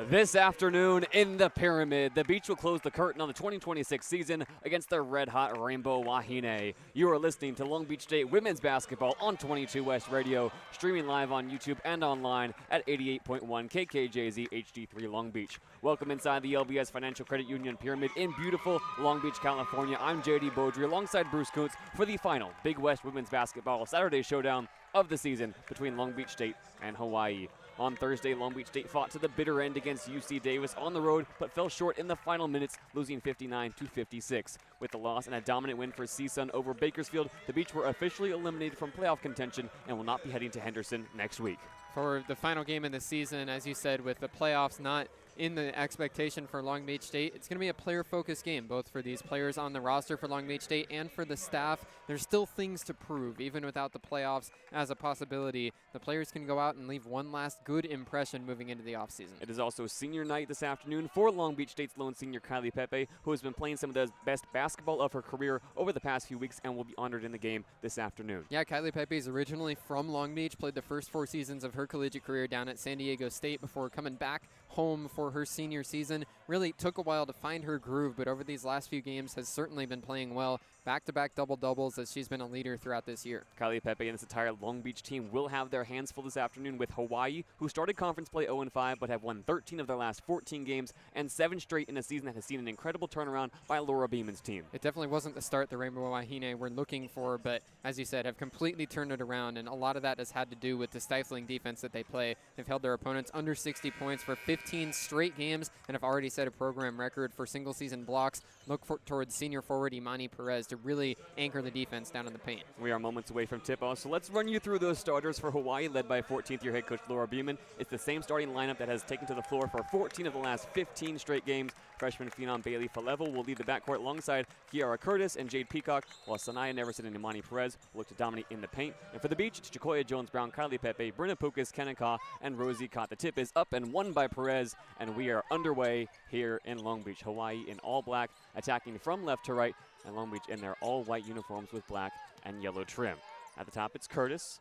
This afternoon in the Pyramid, the Beach will close the curtain on the 2026 season against the red-hot Rainbow Wahine. You are listening to Long Beach State Women's Basketball on 22 West Radio, streaming live on YouTube and online at 88.1 KKJZ HD3 Long Beach. Welcome inside the LBS Financial Credit Union Pyramid in beautiful Long Beach, California. I'm JayDe Beaudry alongside Bruce Kuntz for the final Big West Women's Basketball Saturday showdown of the season between Long Beach State and Hawai'i. On Thursday, Long Beach State fought to the bitter end against UC Davis on the road, but fell short in the final minutes, losing 59-56. With the loss and a dominant win for CSUN over Bakersfield, the Beach were officially eliminated from playoff contention and will not be heading to Henderson next week. For the final game of the season, as you said, with the playoffs not in the expectation for Long Beach State, it's going to be a player-focused game, both for these players on the roster for Long Beach State and for the staff. There's still things to prove, even without the playoffs as a possibility. The players can go out and leave one last good impression moving into the offseason. It is also senior night this afternoon for Long Beach State's lone senior Calif, who has been playing some of the best basketball of her career over the past few weeks and will be honored in the game this afternoon. Yeah, Calif is originally from Long Beach, played the first 4 seasons of her collegiate career down at San Diego State before coming back home for her senior season. Really took a while to find her groove, but over these last few games has certainly been playing well. Back-to-back double-doubles as she's been a leader throughout this year. Calif and this entire Long Beach team will have their hands full this afternoon with Hawai'i, who started conference play 0-5 but have won 13 of their last 14 games and 7 straight in a season that has seen an incredible turnaround by Laura Beeman's team. It definitely wasn't the start the Rainbow Wahine were looking for, but as you said, have completely turned it around, and a lot of that has had to do with the stifling defense that they play. They've held their opponents under 60 points for 15 straight games and have already set a program record for single-season blocks. Look towards senior forward Imani Perez to really anchor the defense down in the paint. We are moments away from tip-off, so let's run you through those starters for Hawai'i, led by 14th-year head coach Laura Beeman. It's the same starting lineup that has taken to the floor for 14 of the last 15 straight games. Freshman phenom Bailey Falevel will lead the backcourt alongside Kiara Curtis and Jade Peacock, while Sanaya Neverson and Imani Perez will look to dominate in the paint. And for the Beach, it's Jacoya Jones-Brown, Kylie Pepe, Brenna Pukas, Kenaka, and Rosie Cott. The tip is up and won by Perez, and we are underway here in Long Beach. Hawai'i in all black, attacking from left to right, and Long Beach in their all-white uniforms with black and yellow trim. At the top, it's Curtis.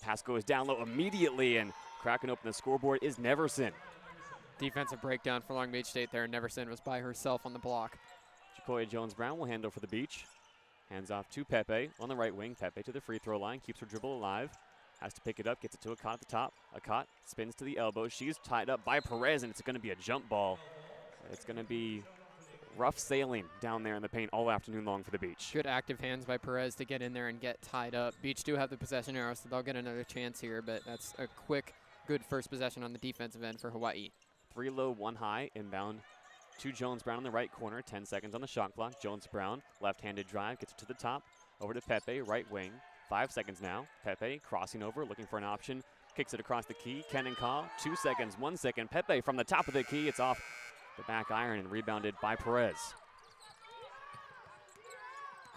Pass goes down low immediately, and cracking open the scoreboard is Neverson. Defensive breakdown for Long Beach State there. Neverson was by herself on the block. Jacoya Jones-Brown will handle for the Beach. Hands off to Pepe on the right wing. Pepe to the free throw line, keeps her dribble alive. Has to pick it up, gets it to Akot at the top. Akot spins to the elbow. She's tied up by Perez, and it's going to be a jump ball. It's going to be rough sailing down there in the paint all afternoon long for the Beach. Good active hands by Perez to get in there and get tied up. Beach do have the possession arrow, so they'll get another chance here, but that's a quick, good first possession on the defensive end for Hawai'i. 3 low, 1 high, inbound to Jones-Brown in the right corner. 10 seconds on the shot clock. Jones-Brown, left-handed drive, gets it to the top. Over to Pepe, right wing. 5 seconds now. Pepe crossing over, looking for an option. Kicks it across the key. Kenaka, 2 seconds, 1 second. Pepe from the top of the key. It's off the back iron and rebounded by Perez.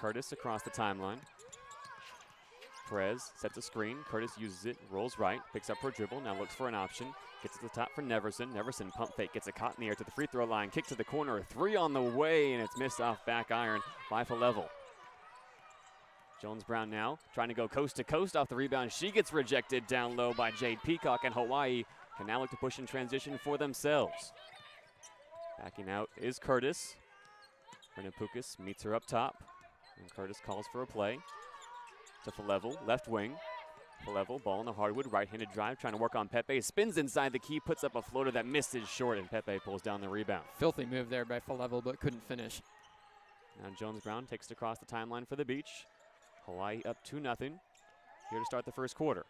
Curtis across the timeline. Perez sets a screen. Curtis uses it, rolls right, picks up her dribble, now looks for an option. Gets to the top for Neverson. Neverson pump fake, gets a caught in the air to the free throw line. Kick to the corner, 3 on the way, and it's missed off back iron by Falevel. Jones-Brown now trying to go coast to coast off the rebound. She gets rejected down low by Jade Peacock, and Hawai'i can now look to push in transition for themselves. Backing out is Curtis. Brenna Pukas meets her up top, and Curtis calls for a play. To Falevel, left wing. Falevel, ball in the hardwood, right-handed drive, trying to work on Pepe. Spins inside the key, puts up a floater that misses short, and Pepe pulls down the rebound. Filthy move there by Falevel, but couldn't finish. Now Jones-Brown takes it across the timeline for the Beach. Hawai'i up 2-0 here to start the first quarter.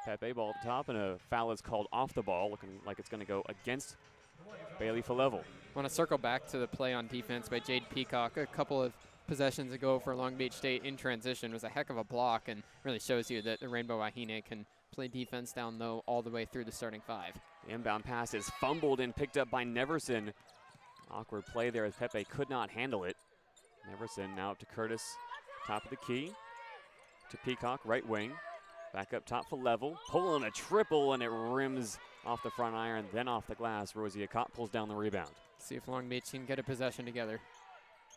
Pepe, ball at the top, and a foul is called off the ball, looking like it's going to go against Bailey Falevel. I want to circle back to the play on defense by Jade Peacock. A couple of possessions ago for Long Beach State in transition was a heck of a block, and really shows you that the Rainbow Wahine can play defense down low all the way through the starting 5. The inbound pass is fumbled and picked up by Neverson. Awkward play there as Pepe could not handle it. Neverson now up to Curtis, top of the key. To Peacock, right wing. Back up top for Level. Pulling a triple, and it rims off the front iron, then off the glass. Rosie Akot pulls down the rebound. See if Long Beach can get a possession together.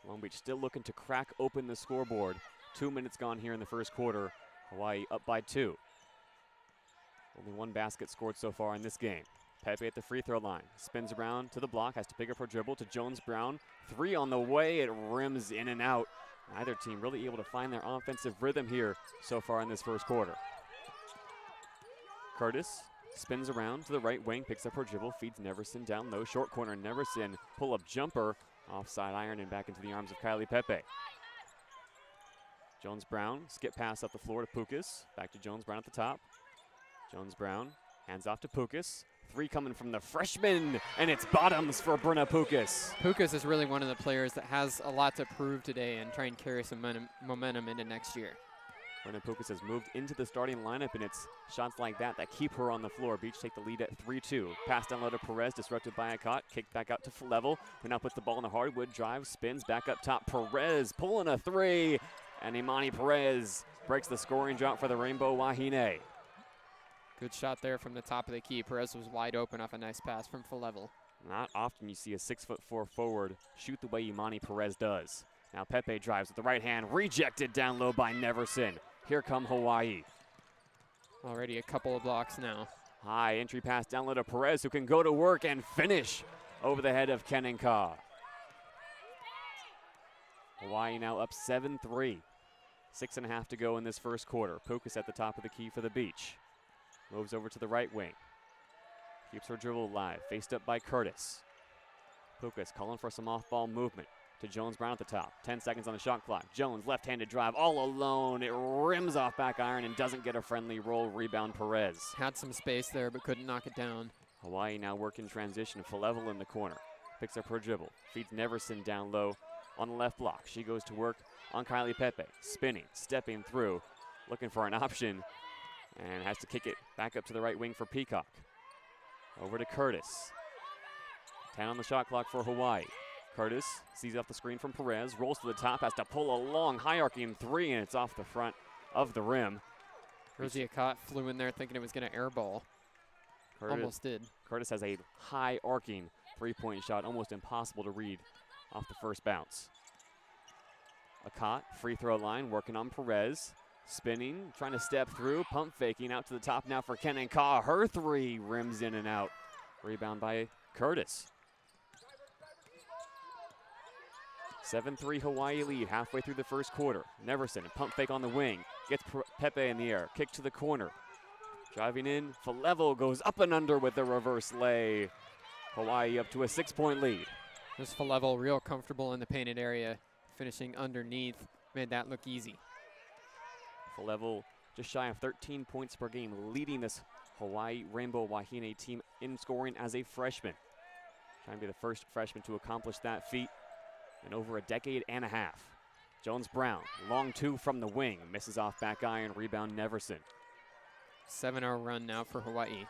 Long Beach still looking to crack open the scoreboard. 2 minutes gone here in the first quarter. Hawai'i up by 2. Only 1 basket scored so far in this game. Pepe at the free throw line. Spins around to the block, has to pick up her dribble to Jones-Brown. 3 on the way, it rims in and out. Neither team really able to find their offensive rhythm here so far in this first quarter. Curtis spins around to the right wing, picks up her dribble, feeds Neverson down low. Short corner, Neverson, pull-up jumper, offside iron and back into the arms of Kylie Pepe. Jones-Brown, skip pass up the floor to Pukas. Back to Jones-Brown at the top. Jones-Brown, hands off to Pukas. 3 coming from the freshman, and it's bottoms for Brenna Pukas. Pukas is really one of the players that has a lot to prove today and try and carry some momentum into next year. Brenna Pukas has moved into the starting lineup, and it's shots like that that keep her on the floor. Beach take the lead at 3-2. Pass down low to Perez, disrupted by a cut. Kicked back out to Flevel, who now puts the ball in the hardwood. Drive, spins, back up top. Perez pulling a 3, and Imani Perez breaks the scoring drought for the Rainbow Wahine. Good shot there from the top of the key. Perez was wide open off a nice pass from Flevel. Not often you see a 6'4" forward shoot the way Imani Perez does. Now Pepe drives with the right hand, rejected down low by Neverson. Here come Hawai'i. Already a couple of blocks now. High entry pass down low to Perez, who can go to work and finish over the head of Kenenka. Hawai'i now up 7-3. 6.5 to go in this first quarter. Pukas at the top of the key for the Beach. Moves over to the right wing. Keeps her dribble alive. Faced up by Curtis. Pukas calling for some off-ball movement to Jones-Brown at the top. 10 seconds on the shot clock. Jones, left-handed drive, all alone. It rims off back iron and doesn't get a friendly roll. Rebound Perez. Had some space there, but couldn't knock it down. Hawai'i now working transition. Flevel in the corner. Picks up her dribble. Feeds Neverson down low on the left block. She goes to work on Kylie Pepe. Spinning, stepping through, looking for an option. And has to kick it back up to the right wing for Peacock. Over to Curtis. 10 on the shot clock for Hawai'i. Curtis sees off the screen from Perez, rolls to the top, has to pull a long high arcing 3, and it's off the front of the rim. Rosie Akot flew in there thinking it was going to airball. Almost did. Curtis has a high arcing 3-point shot, almost impossible to read off the first bounce. Akot, free throw line, working on Perez. Spinning, trying to step through, pump faking out to the top now for Kenenka. Her 3 rims in and out. Rebound by Curtis. 7-3 Hawai'i lead halfway through the first quarter. Neverson, pump fake on the wing. Gets Pepe in the air, kick to the corner. Driving in, Flevel goes up and under with the reverse lay. Hawai'i up to a 6-point lead. This Flevel real comfortable in the painted area, finishing underneath, made that look easy. Flevel just shy of 13 points per game, leading this Hawai'i Rainbow Wahine team in scoring as a freshman. Trying to be the first freshman to accomplish that feat in over a decade and a half. Jones-Brown, long 2 from the wing, misses off back iron, rebound Neverson. 7-0 run now for Hawai'i.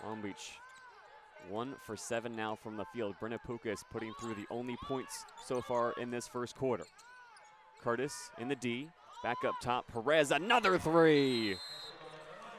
Long Beach, 1 for 7 now from the field. Brenna Pukas putting through the only points so far in this first quarter. Curtis in the D. Back up top, Perez, another 3.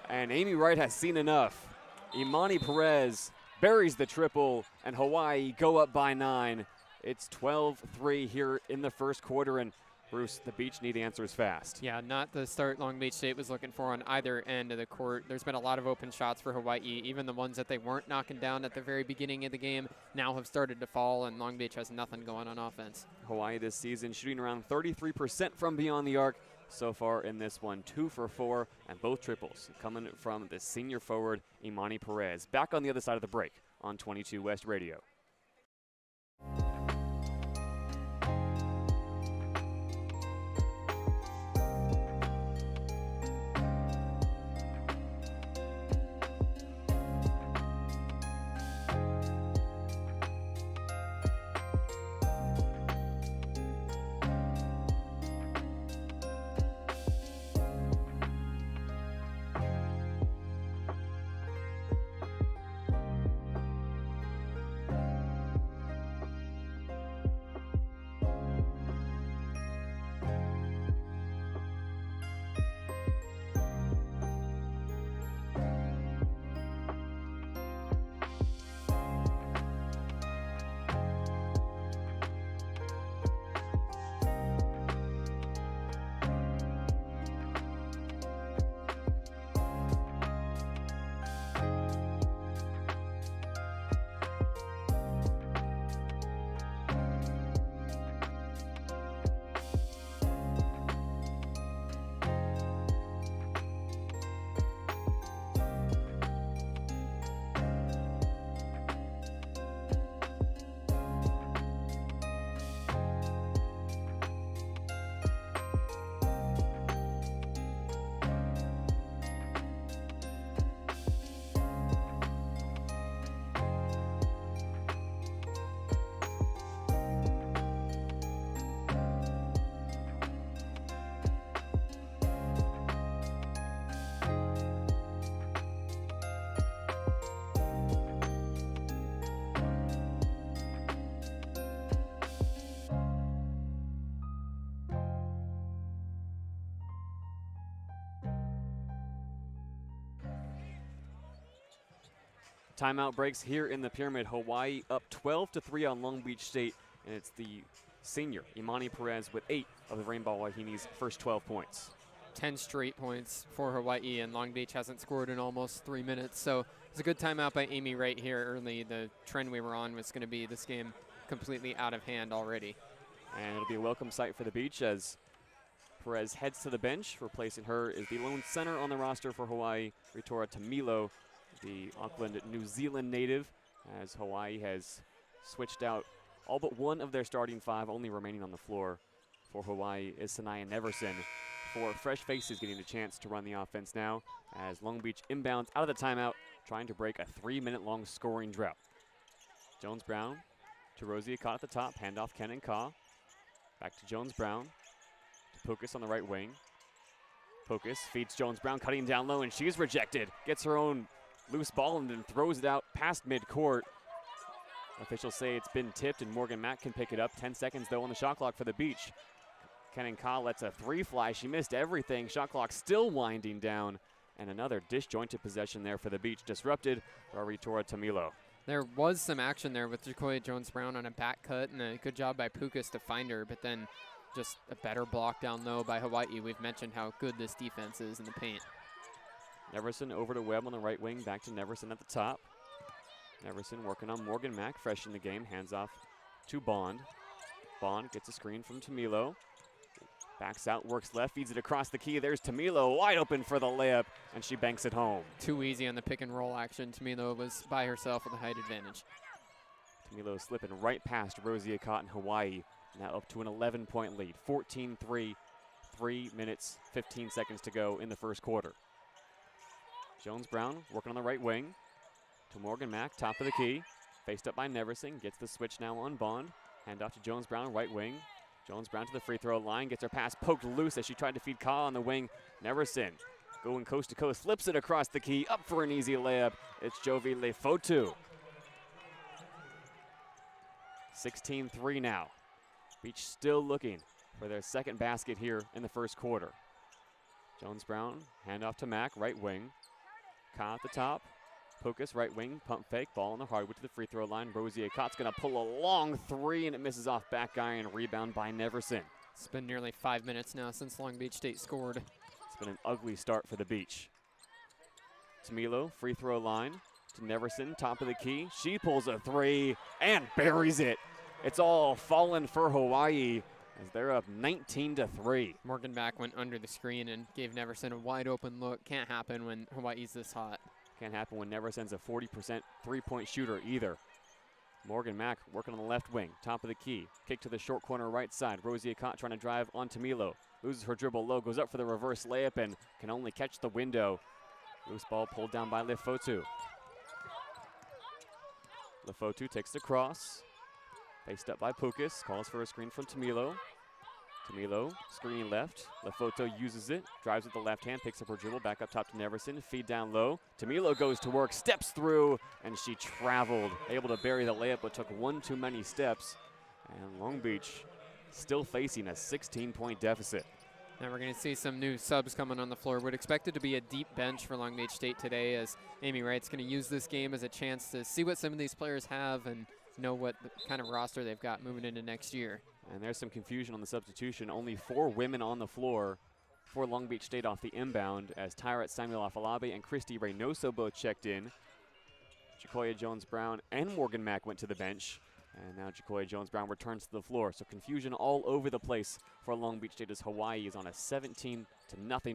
And Amy Wright has seen enough. Imani Perez buries the triple, and Hawai'i go up by 9. It's 12-3 here in the first quarter, and Bruce, the Beach need answers fast. Yeah, not the start Long Beach State was looking for on either end of the court. There's been a lot of open shots for Hawai'i. Even the ones that they weren't knocking down at the very beginning of the game now have started to fall, and Long Beach has nothing going on offense. Hawai'i this season shooting around 33% from beyond the arc. So far in this one, 2 for 4, and both triples coming from the senior forward, Imani Perez. Back on the other side of the break on 22 West Radio. Timeout breaks here in the Pyramid. Hawaii up 12-3 on Long Beach State, and it's the senior Imani Perez with 8 of the Rainbow Wahine's first 12 points. 10 straight points for Hawaii, and Long Beach hasn't scored in almost 3 minutes. So it's a good timeout by Amy right here early. The trend we were on was going to be this game completely out of hand already. And it'll be a welcome sight for the beach as Perez heads to the bench. Replacing her is the lone center on the roster for Hawaii, Ritora Tamilo, the Auckland, New Zealand native, as Hawaii has switched out all but one of their starting 5, only remaining on the floor for Hawaii is Sanaya Neverson. 4 fresh faces getting a chance to run the offense now as Long Beach inbounds out of the timeout, trying to break a 3-minute-long scoring drought. Jones-Brown to Rosie Akot at the top, handoff Kenan Ka. Back to Jones-Brown, to Pukas on the right wing. Pukas feeds Jones-Brown, cutting down low, and she's rejected. Gets her own loose ball and then throws it out past midcourt. Officials say it's been tipped and Morgan Mack can pick it up. 10 seconds though on the shot clock for the beach. Kenan Ka lets a 3 fly. She missed everything. Shot clock still winding down. And another disjointed possession there for the beach, disrupted by Ritora Tamilo. There was some action there with Jacoya Jones-Brown on a back cut, and a good job by Pukas to find her, but then just a better block down low by Hawaii. We've mentioned how good this defense is in the paint. Neverson over to Webb on the right wing, back to Neverson at the top. Neverson working on Morgan Mack, fresh in the game, hands off to Bond. Bond gets a screen from Tamilo. Backs out, works left, feeds it across the key. There's Tamilo wide open for the layup, and she banks it home. Too easy on the pick and roll action. Tamilo was by herself with a height advantage. Tamilo slipping right past Rosie Akot in Hawaii, now up to an 11-point lead. 14-3, 3 minutes, 15 seconds to go in the first quarter. Jones-Brown working on the right wing to Morgan Mack, top of the key. Faced up by Neverson, gets the switch now on Bond. Hand off to Jones-Brown, right wing. Jones-Brown to the free throw line, gets her pass poked loose as she tried to feed Ka on the wing. Neverson going coast to coast, flips it across the key, up for an easy layup. It's Jovi Lefotu. 16-3 now. Beach still looking for their second basket here in the first quarter. Jones-Brown, handoff to Mack, right wing. Ka at the top. Pukas, right wing, pump fake, ball on the hardwood to the free throw line. Rosie Akot's gonna pull a long 3 and it misses off back iron, rebound by Neverson. It's been nearly 5 minutes now since Long Beach State scored. It's been an ugly start for the beach. Tamilo, free throw line to Neverson, top of the key. She pulls a 3 and buries it. It's all fallen for Hawaii as they're up 19-3. Morgan Mack went under the screen and gave Neverson a wide open look. Can't happen when Hawaii's this hot. Can't happen when Neverson's a 40% three-point shooter either. Morgan Mack working on the left wing, top of the key. Kick to the short corner right side. Rosie Akot trying to drive on Tamilo. Loses her dribble low, goes up for the reverse layup and can only catch the window. Loose ball pulled down by Lefotu. Lefotu takes the cross. Faced up by Pukas, calls for a screen from Tamilo. Tamilo, screen left. Lefotu uses it, drives with the left hand, picks up her dribble, back up top to Neverson, feed down low. Tamilo goes to work, steps through, and she traveled. Able to bury the layup, but took one too many steps. And Long Beach still facing a 16-point deficit. Now we're going to see some new subs coming on the floor. Would expect it to be a deep bench for Long Beach State today, as Amy Wright's going to use this game as a chance to see what some of these players have and know what kind of roster they've got moving into next year. And there's some confusion on the substitution. Only 4 women on the floor for Long Beach State off the inbound, as Tyrat Samuel Afalabi and Christy Reynoso both checked in. Jacoya Jones-Brown and Morgan Mack went to the bench. And now Jacoya Jones-Brown returns to the floor. So confusion all over the place for Long Beach State as Hawaii is on a 17-0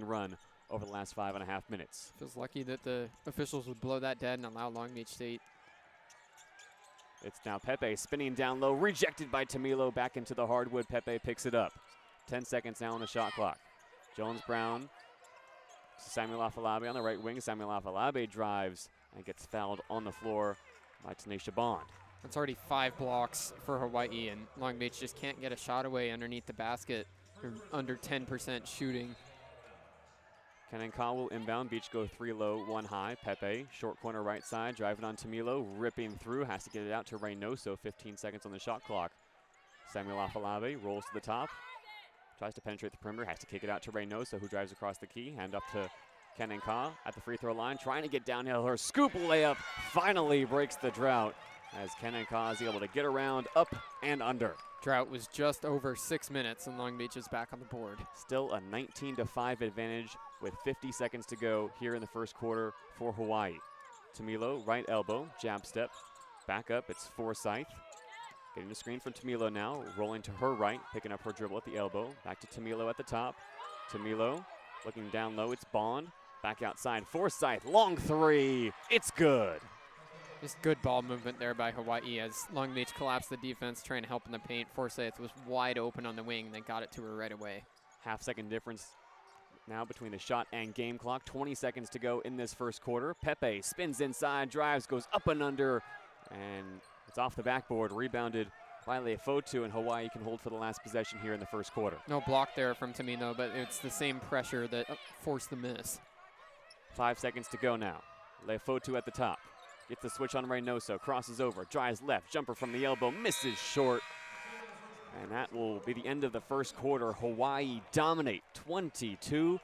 run over the last 5.5 minutes. Feels lucky that the officials would blow that dead and allow Long Beach State. It's now Pepe spinning down low, rejected by Tamilo, back into the hardwood. Pepe picks it up. 10 seconds now on the shot clock. Jones-Brown, Samuel Afalabi on the right wing. Samuel Afalabi drives and gets fouled on the floor by Tanisha Bond. That's already 5 blocks for Hawaii, and Long Beach just can't get a shot away underneath the basket. They're under 10% shooting. Kenan Ka will inbound. Beach go 3 low, 1 high. Pepe, short corner right side, driving on Tamilo, ripping through, has to get it out to Reynoso. 15 seconds on the shot clock. Samuel Afalabi rolls to the top, tries to penetrate the perimeter, has to kick it out to Reynoso, who drives across the key. Hand up to Kenenka at the free throw line, trying to get downhill. Her scoop layup finally breaks the drought as Kenenka is able to get around, up and under. Drought was just over 6 minutes, and Long Beach is back on the board. Still a 19-5 advantage with 50 seconds to go here in the first quarter for Hawaii. Tamilo, right elbow, jab step, back up, it's Forsyth. Getting the screen from Tamilo now, rolling to her right, picking up her dribble at the elbow. Back to Tamilo at the top. Tamilo looking down low, it's Bond. Back outside, Forsyth, long three, it's good. Just good ball movement there by Hawaii as Long Beach collapsed the defense, trying to help in the paint. Forsyth was wide open on the wing, they got it to her right away. Half-second difference now between the shot and game clock. 20 seconds to go in this first quarter. Pepe spins inside, drives, goes up and under, and it's off the backboard, rebounded by Leofotu, and Hawaii can hold for the last possession here in the first quarter. No block there from Tamino, but it's the same pressure that forced the miss. 5 seconds to go now. Leofotu at the top. Gets the switch on Reynoso, crosses over, drives left, jumper from the elbow, misses short. And that will be the end of the first quarter. Hawaii dominate 22-5.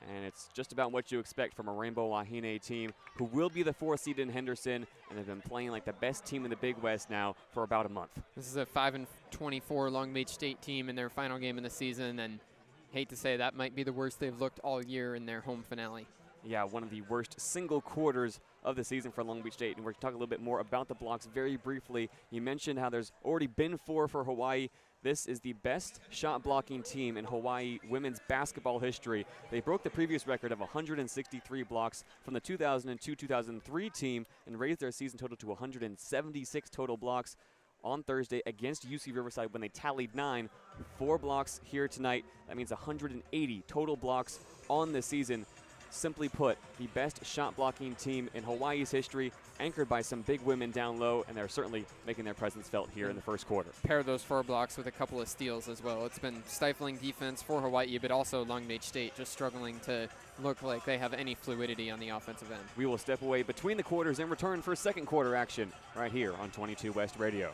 And it's just about what you expect from a Rainbow Wahine team who will be the 4th seed in Henderson and have been playing like the best team in the Big West now for about a month. This is a 5-24 Long Beach State team in their final game of the season, and hate to say that might be the worst they've looked all year in their home finale. Yeah, one of the worst single quarters of the season for Long Beach State. And we're going to talk a little bit more about the blocks very briefly. You mentioned how there's already been 4 for Hawaii. This is the best shot blocking team in Hawaii women's basketball history. They broke the previous record of 163 blocks from the 2002-2003 team and raised their season total to 176 total blocks on Thursday against UC Riverside when they tallied 9. 4 blocks here tonight. That means 180 total blocks on the season. Simply put, the best shot blocking team in Hawaii's history, anchored by some big women down low, and they're certainly making their presence felt here in the first quarter. Pair those 4 blocks with a couple of steals as well. It's been stifling defense for Hawaii, but also Long Beach State just struggling to look like they have any fluidity on the offensive end. We will step away between the quarters and return for second quarter action right here on 22 West Radio.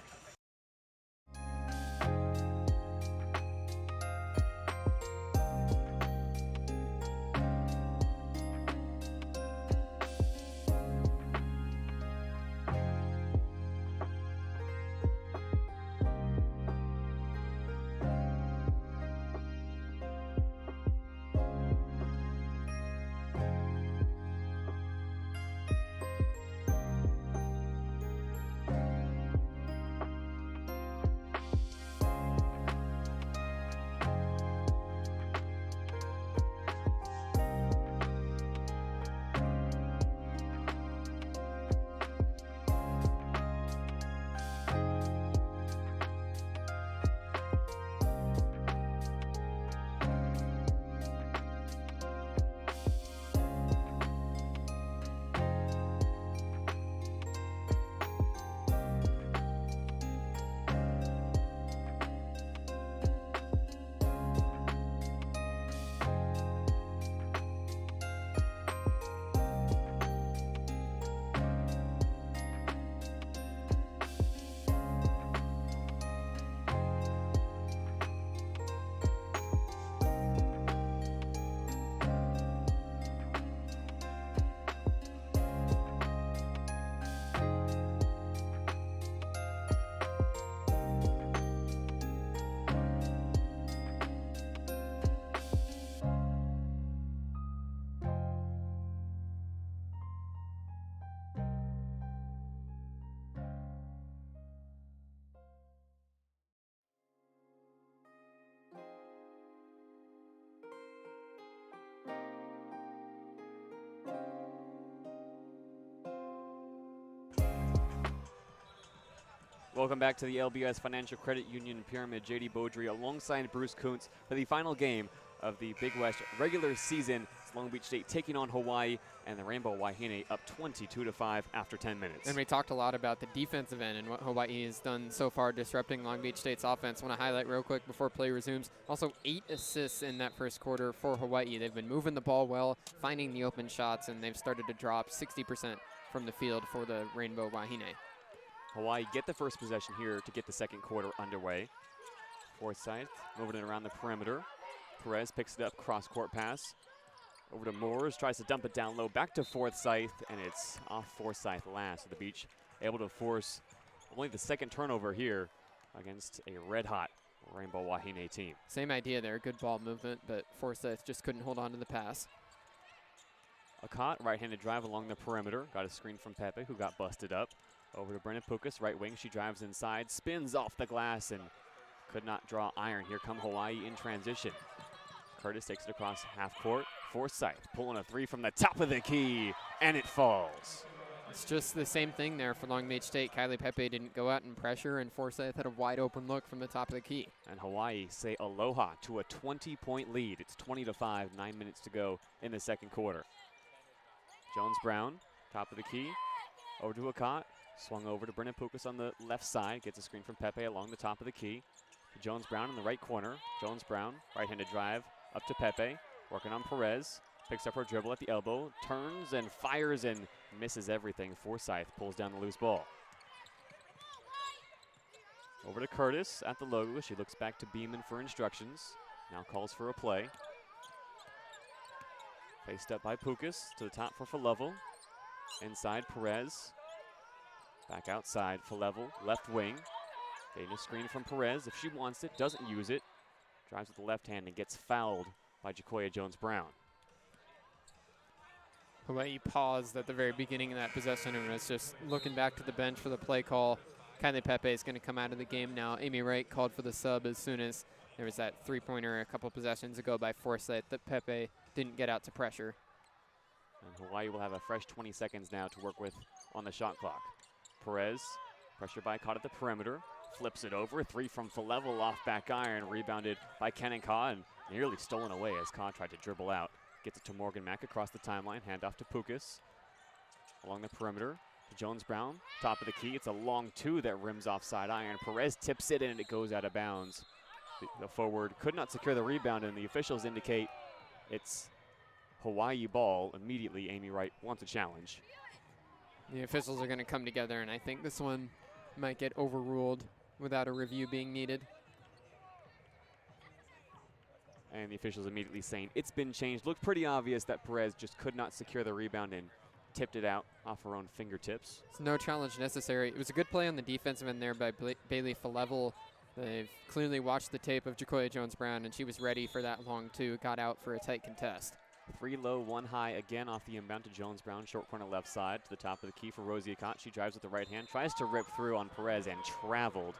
Welcome back to the LBS Financial Credit Union Pyramid. JayDe Beaudry alongside Bruce Kuntz for the final game of the Big West regular season. It's Long Beach State taking on Hawaii, and the Rainbow Wahine up 22-5 after 10 minutes. And we talked a lot about the defensive end and what Hawaii has done so far disrupting Long Beach State's offense. I want to highlight real quick before play resumes. Also 8 assists in that first quarter for Hawaii. They've been moving the ball well, finding the open shots, and they've started to drop 60% from the field for the Rainbow Wahine. Hawaii get the first possession here to get the second quarter underway. Forsyth moving it around the perimeter. Perez picks it up, cross-court pass. Over to Moores, tries to dump it down low, back to Forsyth, and it's off Forsyth last. So the Beach able to force only the second turnover here against a red-hot Rainbow Wahine team. Same idea there, good ball movement, but Forsyth just couldn't hold on to the pass. A caught right-handed drive along the perimeter. Got a screen from Pepe, who got busted up. Over to Brennan Pukas, right wing. She drives inside, spins off the glass, and could not draw iron. Here come Hawaii in transition. Curtis takes it across half court. Forsyth pulling a three from the top of the key, and it falls. It's just the same thing there for Long Beach State. Kylie Pepe didn't go out and pressure, and Forsyth had a wide open look from the top of the key. And Hawaii say aloha to a 20-point lead. It's 20-5, 9 minutes to go in the second quarter. Jones-Brown, top of the key, over to Akat. Swung over to Brennan Pukas on the left side. Gets a screen from Pepe along the top of the key. Jones-Brown in the right corner. Jones-Brown, right-handed drive up to Pepe. Working on Perez. Picks up her dribble at the elbow. Turns and fires and misses everything. Forsyth pulls down the loose ball. Over to Curtis at the logo. She looks back to Beeman for instructions. Now calls for a play. Faced up by Pukas to the top for Falevel. Inside Perez. Back outside Falevel, left wing. Getting a screen from Perez if she wants it, doesn't use it. Drives with the left hand and gets fouled by Jacoya Jones-Brown. Hawaii paused at the very beginning of that possession and was just looking back to the bench for the play call. Kylie Pepe is going to come out of the game now. Amy Wright called for the sub as soon as there was that three-pointer a couple possessions ago by Forsyth that Pepe didn't get out to pressure. And Hawaii will have a fresh 20 seconds now to work with on the shot clock. Perez, pressure by caught at the perimeter, flips it over, three from Falevel off back iron, rebounded by Kenan Kaw and nearly stolen away as Kaw tried to dribble out. Gets it to Morgan Mack across the timeline, handoff to Pukas. Along the perimeter to Jones-Brown, top of the key, it's a long two that rims offside iron. Perez tips it in and it goes out of bounds. The forward could not secure the rebound and the officials indicate it's Hawaii ball. Immediately Amy Wright wants a challenge. The officials are going to come together, and I think this one might get overruled without a review being needed. And the officials immediately saying it's been changed. Looked pretty obvious that Perez just could not secure the rebound and tipped it out off her own fingertips. It's no challenge necessary. It was a good play on the defensive end there by Bailey Falevel. They've clearly watched the tape of Jacoya Jones-Brown, and she was ready for that long two. Got out for a tight contest. 3 low, 1 high again off the inbound to Jones-Brown. Short corner left side to the top of the key for Rosie Akat. She drives with the right hand, tries to rip through on Perez and traveled.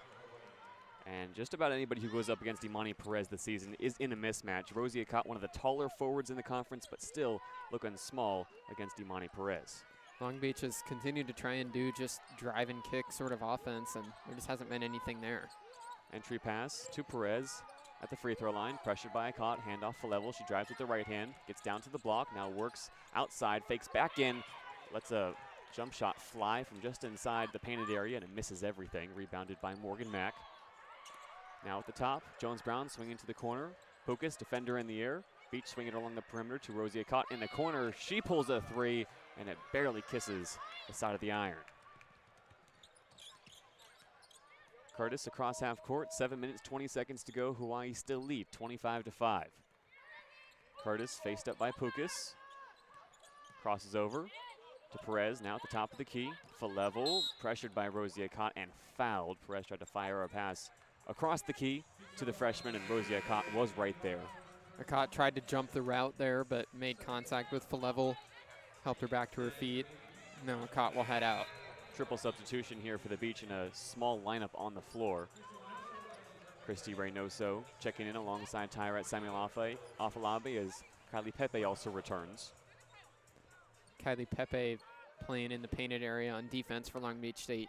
And just about anybody who goes up against Imani Perez this season is in a mismatch. Rosie Akat, one of the taller forwards in the conference, but still looking small against Imani Perez. Long Beach has continued to try and do just drive and kick sort of offense, and there just hasn't been anything there. Entry pass to Perez at the free throw line, pressured by Akat, handoff for level. She drives with the right hand, gets down to the block, now works outside, fakes back in, lets a jump shot fly from just inside the painted area, and it misses everything. Rebounded by Morgan Mack. Now at the top, Jones-Brown swinging to the corner. Pukas, defender in the air. Beach swinging along the perimeter to Rosie Akat in the corner. She pulls a three, and it barely kisses the side of the iron. Curtis across half court, 7 minutes, 20 seconds to go. Hawaii still lead, 25-5. Curtis faced up by Pukas. Crosses over to Perez, now at the top of the key. Falevel, pressured by Rosie Akat and fouled. Perez tried to fire a pass across the key to the freshman, and Rosie Akat was right there. Akat tried to jump the route there, but made contact with Falevel, helped her back to her feet. Now Akat will head out. Triple substitution here for the Beach in a small lineup on the floor. Christy Reynoso checking in alongside Tyrette Samuel Afalabi as Kylie Pepe also returns. Kylie Pepe playing in the painted area on defense for Long Beach State.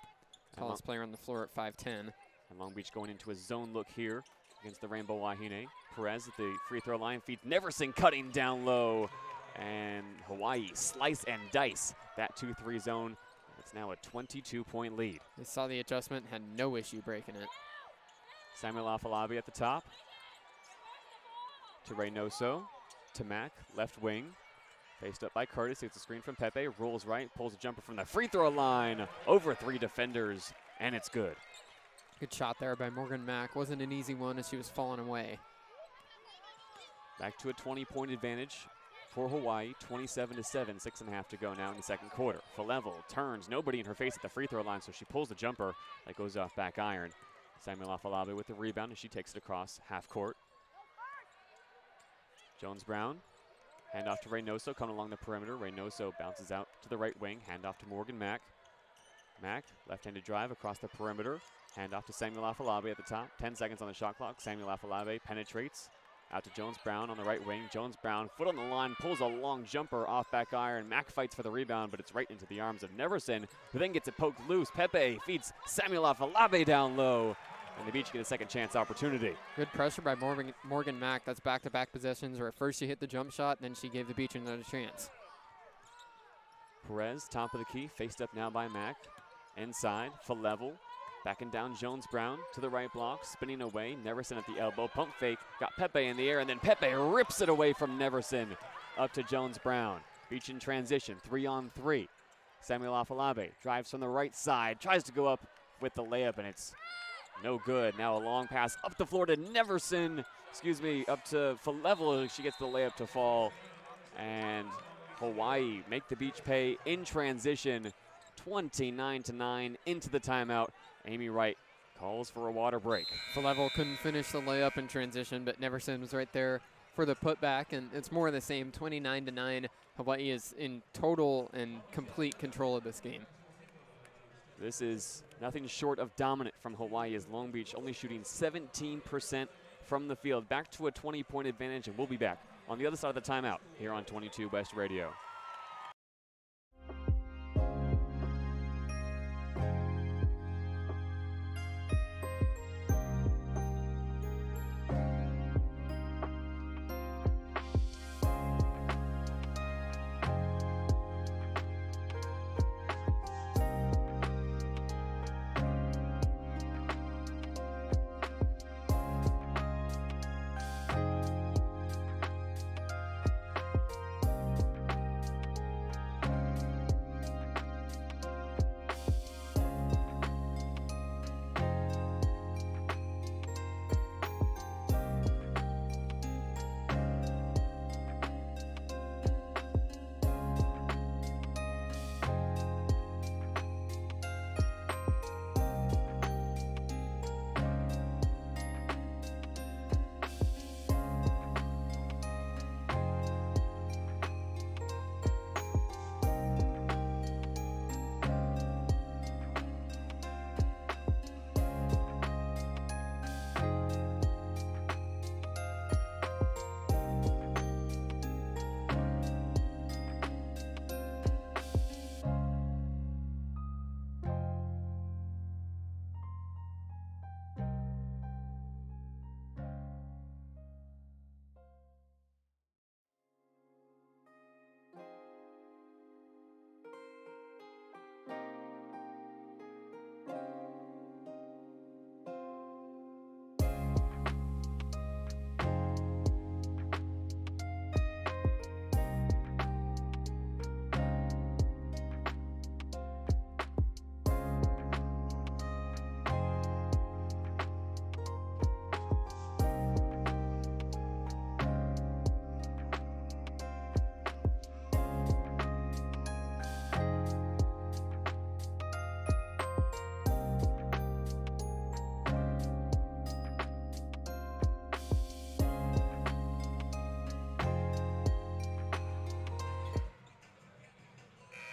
Tallest player on the floor at 5'10". And Long Beach going into a zone look here against the Rainbow Wahine. Perez at the free throw line feeds Neverson cutting down low. And Hawaii slice and dice that 2-3 zone. It's now a 22-point lead. They saw the adjustment, had no issue breaking it. Samuel Afalabi at the top. To Reynoso. To Mack, left wing. Faced up by Curtis, gets a screen from Pepe, rolls right, pulls a jumper from the free throw line. Over 3 defenders, and it's good. Good shot there by Morgan Mack. Wasn't an easy one as she was falling away. Back to a 20-point advantage for Hawaii, 27-7, 6.5 to go now in the second quarter. Falevel turns, nobody in her face at the free throw line, so she pulls the jumper that goes off back iron. Samuel Afalabe with the rebound, and she takes it across half court. Jones-Brown, handoff to Reynoso, coming along the perimeter. Reynoso bounces out to the right wing, handoff to Morgan Mack. Mack, left-handed drive across the perimeter. Handoff to Samuel Afalabe at the top. 10 seconds on the shot clock. Samuel Afalabe penetrates out to Jones-Brown on the right wing. Jones-Brown, foot on the line, pulls a long jumper off back iron. Mack fights for the rebound, but it's right into the arms of Neverson, who then gets it poked loose. Pepe feeds Samuel Afalabe down low, and the Beach get a second chance opportunity. Good pressure by Morgan Mack. That's back-to-back possessions where first she hit the jump shot, then she gave the Beach another chance. Perez, top of the key, faced up now by Mack. Inside, Falevel. Backing down Jones-Brown to the right block, spinning away. Neverson at the elbow, pump fake, got Pepe in the air, and then Pepe rips it away from Neverson up to Jones-Brown. Beach in transition, 3-on-3. Samuel Afalabe drives from the right side, tries to go up with the layup, and it's no good. Now a long pass up the floor to Neverson, up to Falevel. She gets the layup to fall, and Hawaii make the Beach pay in transition, 29-9 into the timeout. Amy Wright calls for a water break. Falevel couldn't finish the layup in transition, but Neverson was right there for the putback, and it's more of the same, 29-9. Hawaii is in total and complete control of this game. This is nothing short of dominant from Hawaii, as Long Beach only shooting 17% from the field. Back to a 20-point advantage, and we'll be back on the other side of the timeout here on 22 West Radio.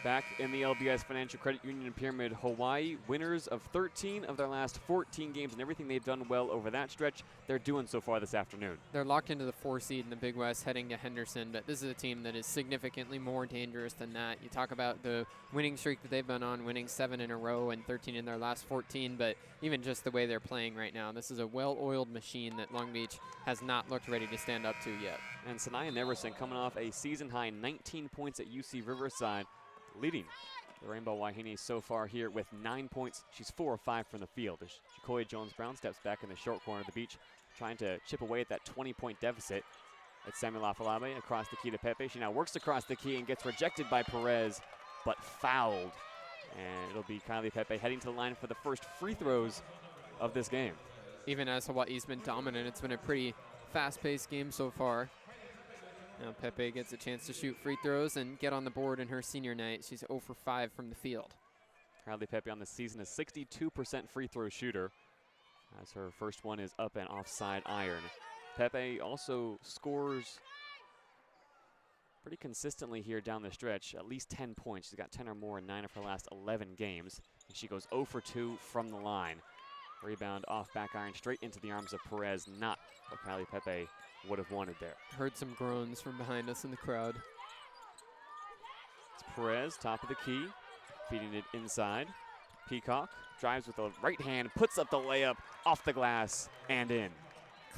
Back in the LBS Financial Credit Union Pyramid, Hawaii, winners of 13 of their last 14 games, and everything they've done well over that stretch, they're doing so far this afternoon. They're locked into the 4 seed in the Big West heading to Henderson, but this is a team that is significantly more dangerous than that. You talk about the winning streak that they've been on, winning 7 in a row and 13 in their last 14, but even just the way they're playing right now, this is a well-oiled machine that Long Beach has not looked ready to stand up to yet. And Sanaya Neverson coming off a season-high 19 points at UC Riverside, leading the Rainbow Wahine so far here with 9 points. She's 4 of 5 from the field. As Jacoya Jones-Brown steps back in the short corner of the Beach, trying to chip away at that 20-point deficit. It's Samuel Afalabe across the key to Pepe. She now works across the key and gets rejected by Perez, but fouled. And it'll be Kylie Pepe heading to the line for the first free throws of this game. Even as Hawaii's been dominant, it's been a pretty fast-paced game so far. Now Pepe gets a chance to shoot free throws and get on the board in her senior night. She's 0 for 5 from the field. Riley Pepe on the season, a 62% free throw shooter, as her first one is up and offside iron. Pepe also scores pretty consistently here down the stretch, at least 10 points. She's got 10 or more in 9 of her last 11 games. And she goes 0 for 2 from the line. Rebound off back iron straight into the arms of Perez, not what Riley Pepe would have wanted there. Heard some groans from behind us in the crowd. It's Perez, top of the key, feeding it inside. Peacock drives with the right hand, puts up the layup off the glass and in.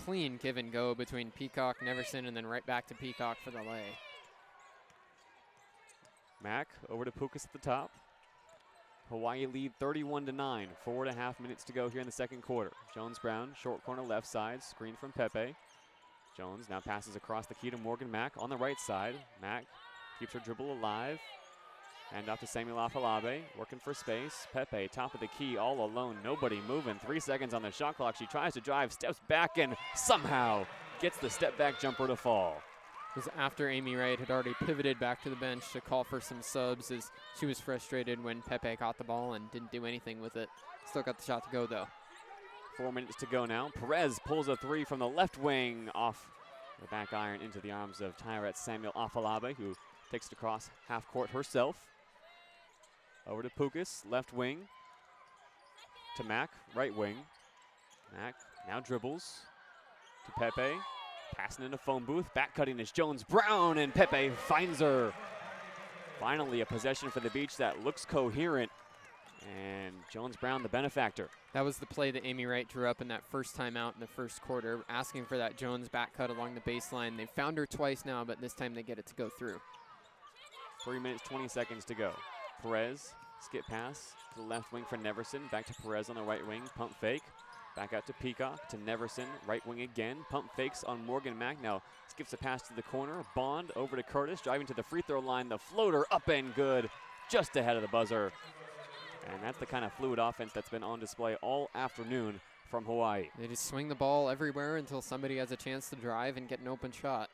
Clean give and go between Peacock, Neverson, and then right back to Peacock for the lay. Mack over to Pukas at the top. Hawaii lead 31-9, 4.5 minutes to go here in the second quarter. Jones-Brown, short corner left side, screen from Pepe. Jones now passes across the key to Morgan Mack on the right side. Mack keeps her dribble alive. And off to Samuel Afalabe, working for space. Pepe, top of the key, all alone, nobody moving. 3 seconds on the shot clock. She tries to drive, steps back, and somehow gets the step back jumper to fall. It was after Amy Wright had already pivoted back to the bench to call for some subs, as she was frustrated when Pepe caught the ball and didn't do anything with it. Still got the shot to go, though. 4 minutes to go now. Perez pulls a three from the left wing off the back iron into the arms of Tyrette Samuel Afalabe, who takes it across half court herself. Over to Pukas, left wing. To Mack, right wing. Mack now dribbles to Pepe. Passing in a phone booth, back cutting is Jones-Brown, and Pepe finds her. Finally a possession for the Beach that looks coherent, and Jones-Brown the benefactor. That was the play that Amy Wright drew up in that first time out in the first quarter, asking for that Jones back cut along the baseline. They found her twice now, but this time they get it to go through. 3 minutes, 20 seconds to go. Perez, skip pass to the left wing for Neverson, back to Perez on the right wing, pump fake. Back out to Peacock, to Neverson, right wing again. Pump fakes on Morgan Mack. Now skips a pass to the corner. Bond over to Curtis, driving to the free throw line. The floater up and good, just ahead of the buzzer. And that's the kind of fluid offense that's been on display all afternoon from Hawaii. They just swing the ball everywhere until somebody has a chance to drive and get an open shot.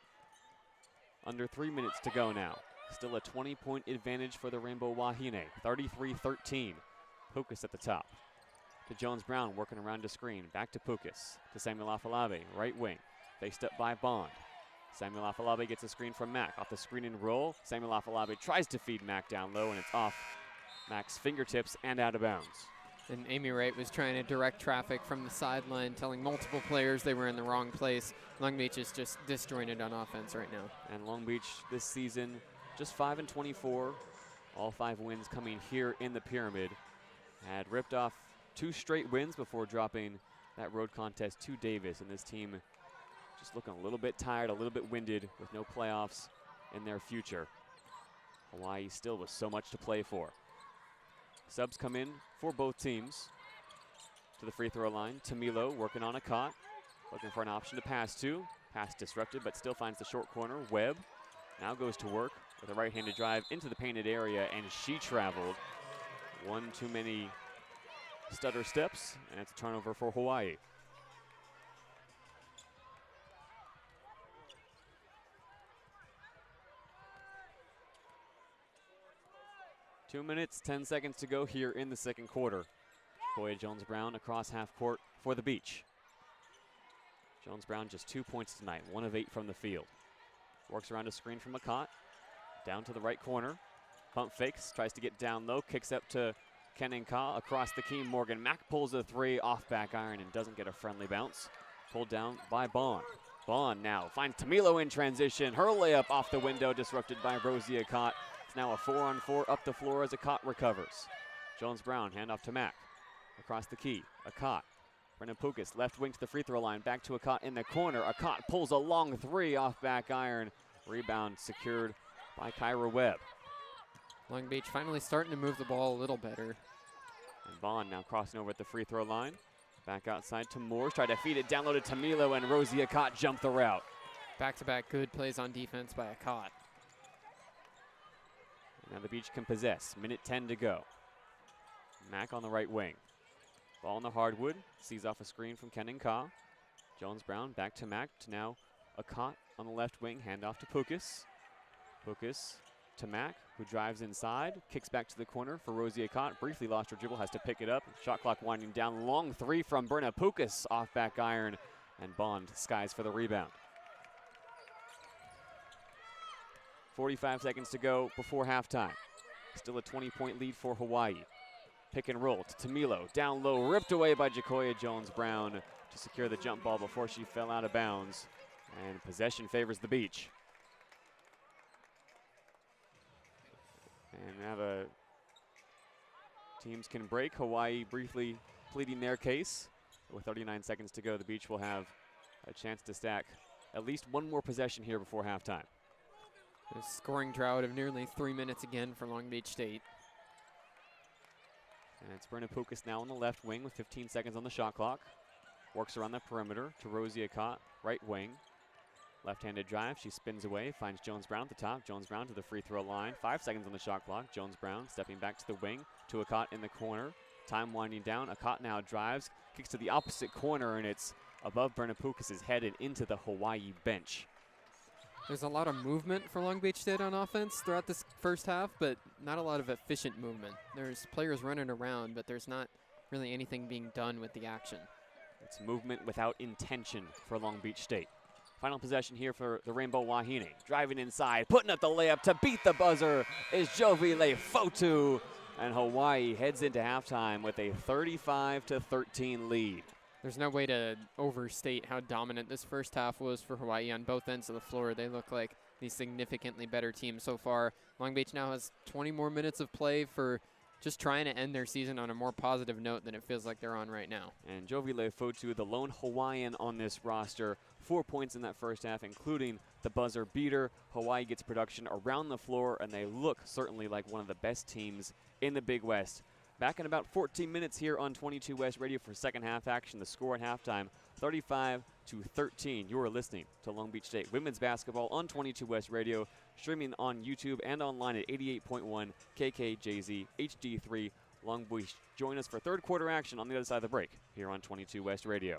Under 3 minutes to go now. Still a 20-point advantage for the Rainbow Wahine, 33-13. Pukas at the top. To Jones-Brown, working around the screen. Back to Pukas. To Samuel Afalabe, right wing. Faced up by Bond. Samuel Afalabe gets a screen from Mack. Off the screen and roll. Samuel Afalabe tries to feed Mack down low, and it's off Mack's fingertips and out of bounds. And Amy Wright was trying to direct traffic from the sideline, telling multiple players they were in the wrong place. Long Beach is just disjointed on offense right now. And Long Beach this season, just 5-24. All 5 wins coming here in the Pyramid. Had ripped off 2 straight wins before dropping that road contest to Davis, and this team just looking a little bit tired, a little bit winded, with no playoffs in their future. Hawaii still with so much to play for. Subs come in for both teams. To the free throw line, Tamilo working on a cot, looking for an option to pass to. Pass disrupted, but still finds the short corner. Webb now goes to work with a right-handed drive into the painted area, and she traveled. One too many stutter steps, and it's a turnover for Hawaii. Two minutes, 10 seconds to go here in the second quarter. Koya Jones-Brown across half court for the Beach. Jones-Brown just 2 points tonight, 1 of 8 from the field. Works around a screen from McCott, down to the right corner. Pump fakes, tries to get down low, kicks up to Kenan Ka across the key. Morgan Mack pulls a 3 off back iron and doesn't get a friendly bounce. Pulled down by Bond. Bond now finds Tamilo in transition. Her layup off the window, disrupted by Rosie Akot. It's now a 4-on-4 up the floor as Akot recovers. Jones-Brown, handoff to Mack. Across the key, Akot. Brennan Pukas, left wing to the free throw line. Back to Akot in the corner. Akot pulls a long 3 off back iron. Rebound secured by Kyra Webb. Long Beach finally starting to move the ball a little better. And Bond now crossing over at the free throw line. Back outside to Moores. Tried to feed it down low to Tamilo, and Rosie Akot jumped the route. Back-to-back good plays on defense by Akot. Now the Beach can possess. Minute 10 to go. Mack on the right wing. Ball in the hardwood. Sees off a screen from Kenan Ka. Jones-Brown back to Mack to now Akot on the left wing, handoff to Pukas. Pukas to Mack, who drives inside, kicks back to the corner for Rosie Akot. Briefly lost her dribble, has to pick it up. Shot clock winding down. Long three from Brenna Pukas off back iron, and Bond skies for the rebound. 45 seconds to go before halftime. Still a 20-point lead for Hawaii. Pick and roll to Tamilo. Down low, ripped away by Jacoya Jones-Brown to secure the jump ball before she fell out of bounds. And possession favors the Beach. And now the teams can break. Hawaii briefly pleading their case. With 39 seconds to go, the Beach will have a chance to stack at least one more possession here before halftime. A scoring drought of nearly 3 minutes again for Long Beach State. And it's Brenna Pukas now on the left wing with 15 seconds on the shot clock. Works around the perimeter to Rosie Akot, right wing. Left-handed drive, she spins away, finds Jones-Brown at the top. Jones-Brown to the free throw line. 5 seconds on the shot clock. Jones-Brown stepping back to the wing to Akot in the corner. Time winding down. Akot now drives, kicks to the opposite corner, and it's above Brenna Pukas' head and into the Hawaii bench. There's a lot of movement for Long Beach State on offense throughout this first half, but not a lot of efficient movement. There's players running around, but there's not really anything being done with the action. It's movement without intention for Long Beach State. Final possession here for the Rainbow Wahine. Driving inside, putting up the layup to beat the buzzer is Jovile Fotu. And Hawaii heads into halftime with a 35-13 lead. There's no way to overstate how dominant this first half was for Hawaii on both ends of the floor. They look like the significantly better team so far. Long Beach now has 20 more minutes of play for just trying to end their season on a more positive note than it feels like they're on right now. And Jovile Fotu, the lone Hawaiian on this roster, 4 points in that first half, including the buzzer beater. Hawaii gets production around the floor, and they look certainly like one of the best teams in the Big West. Back in about 14 minutes here on 22 West Radio for second half action. The score at halftime, 35-13. You are listening to Long Beach State women's basketball on 22 West Radio, streaming on YouTube and online at 88.1 KKJZ HD3 Long Beach. Join us for third quarter action on the other side of the break here on 22 West Radio.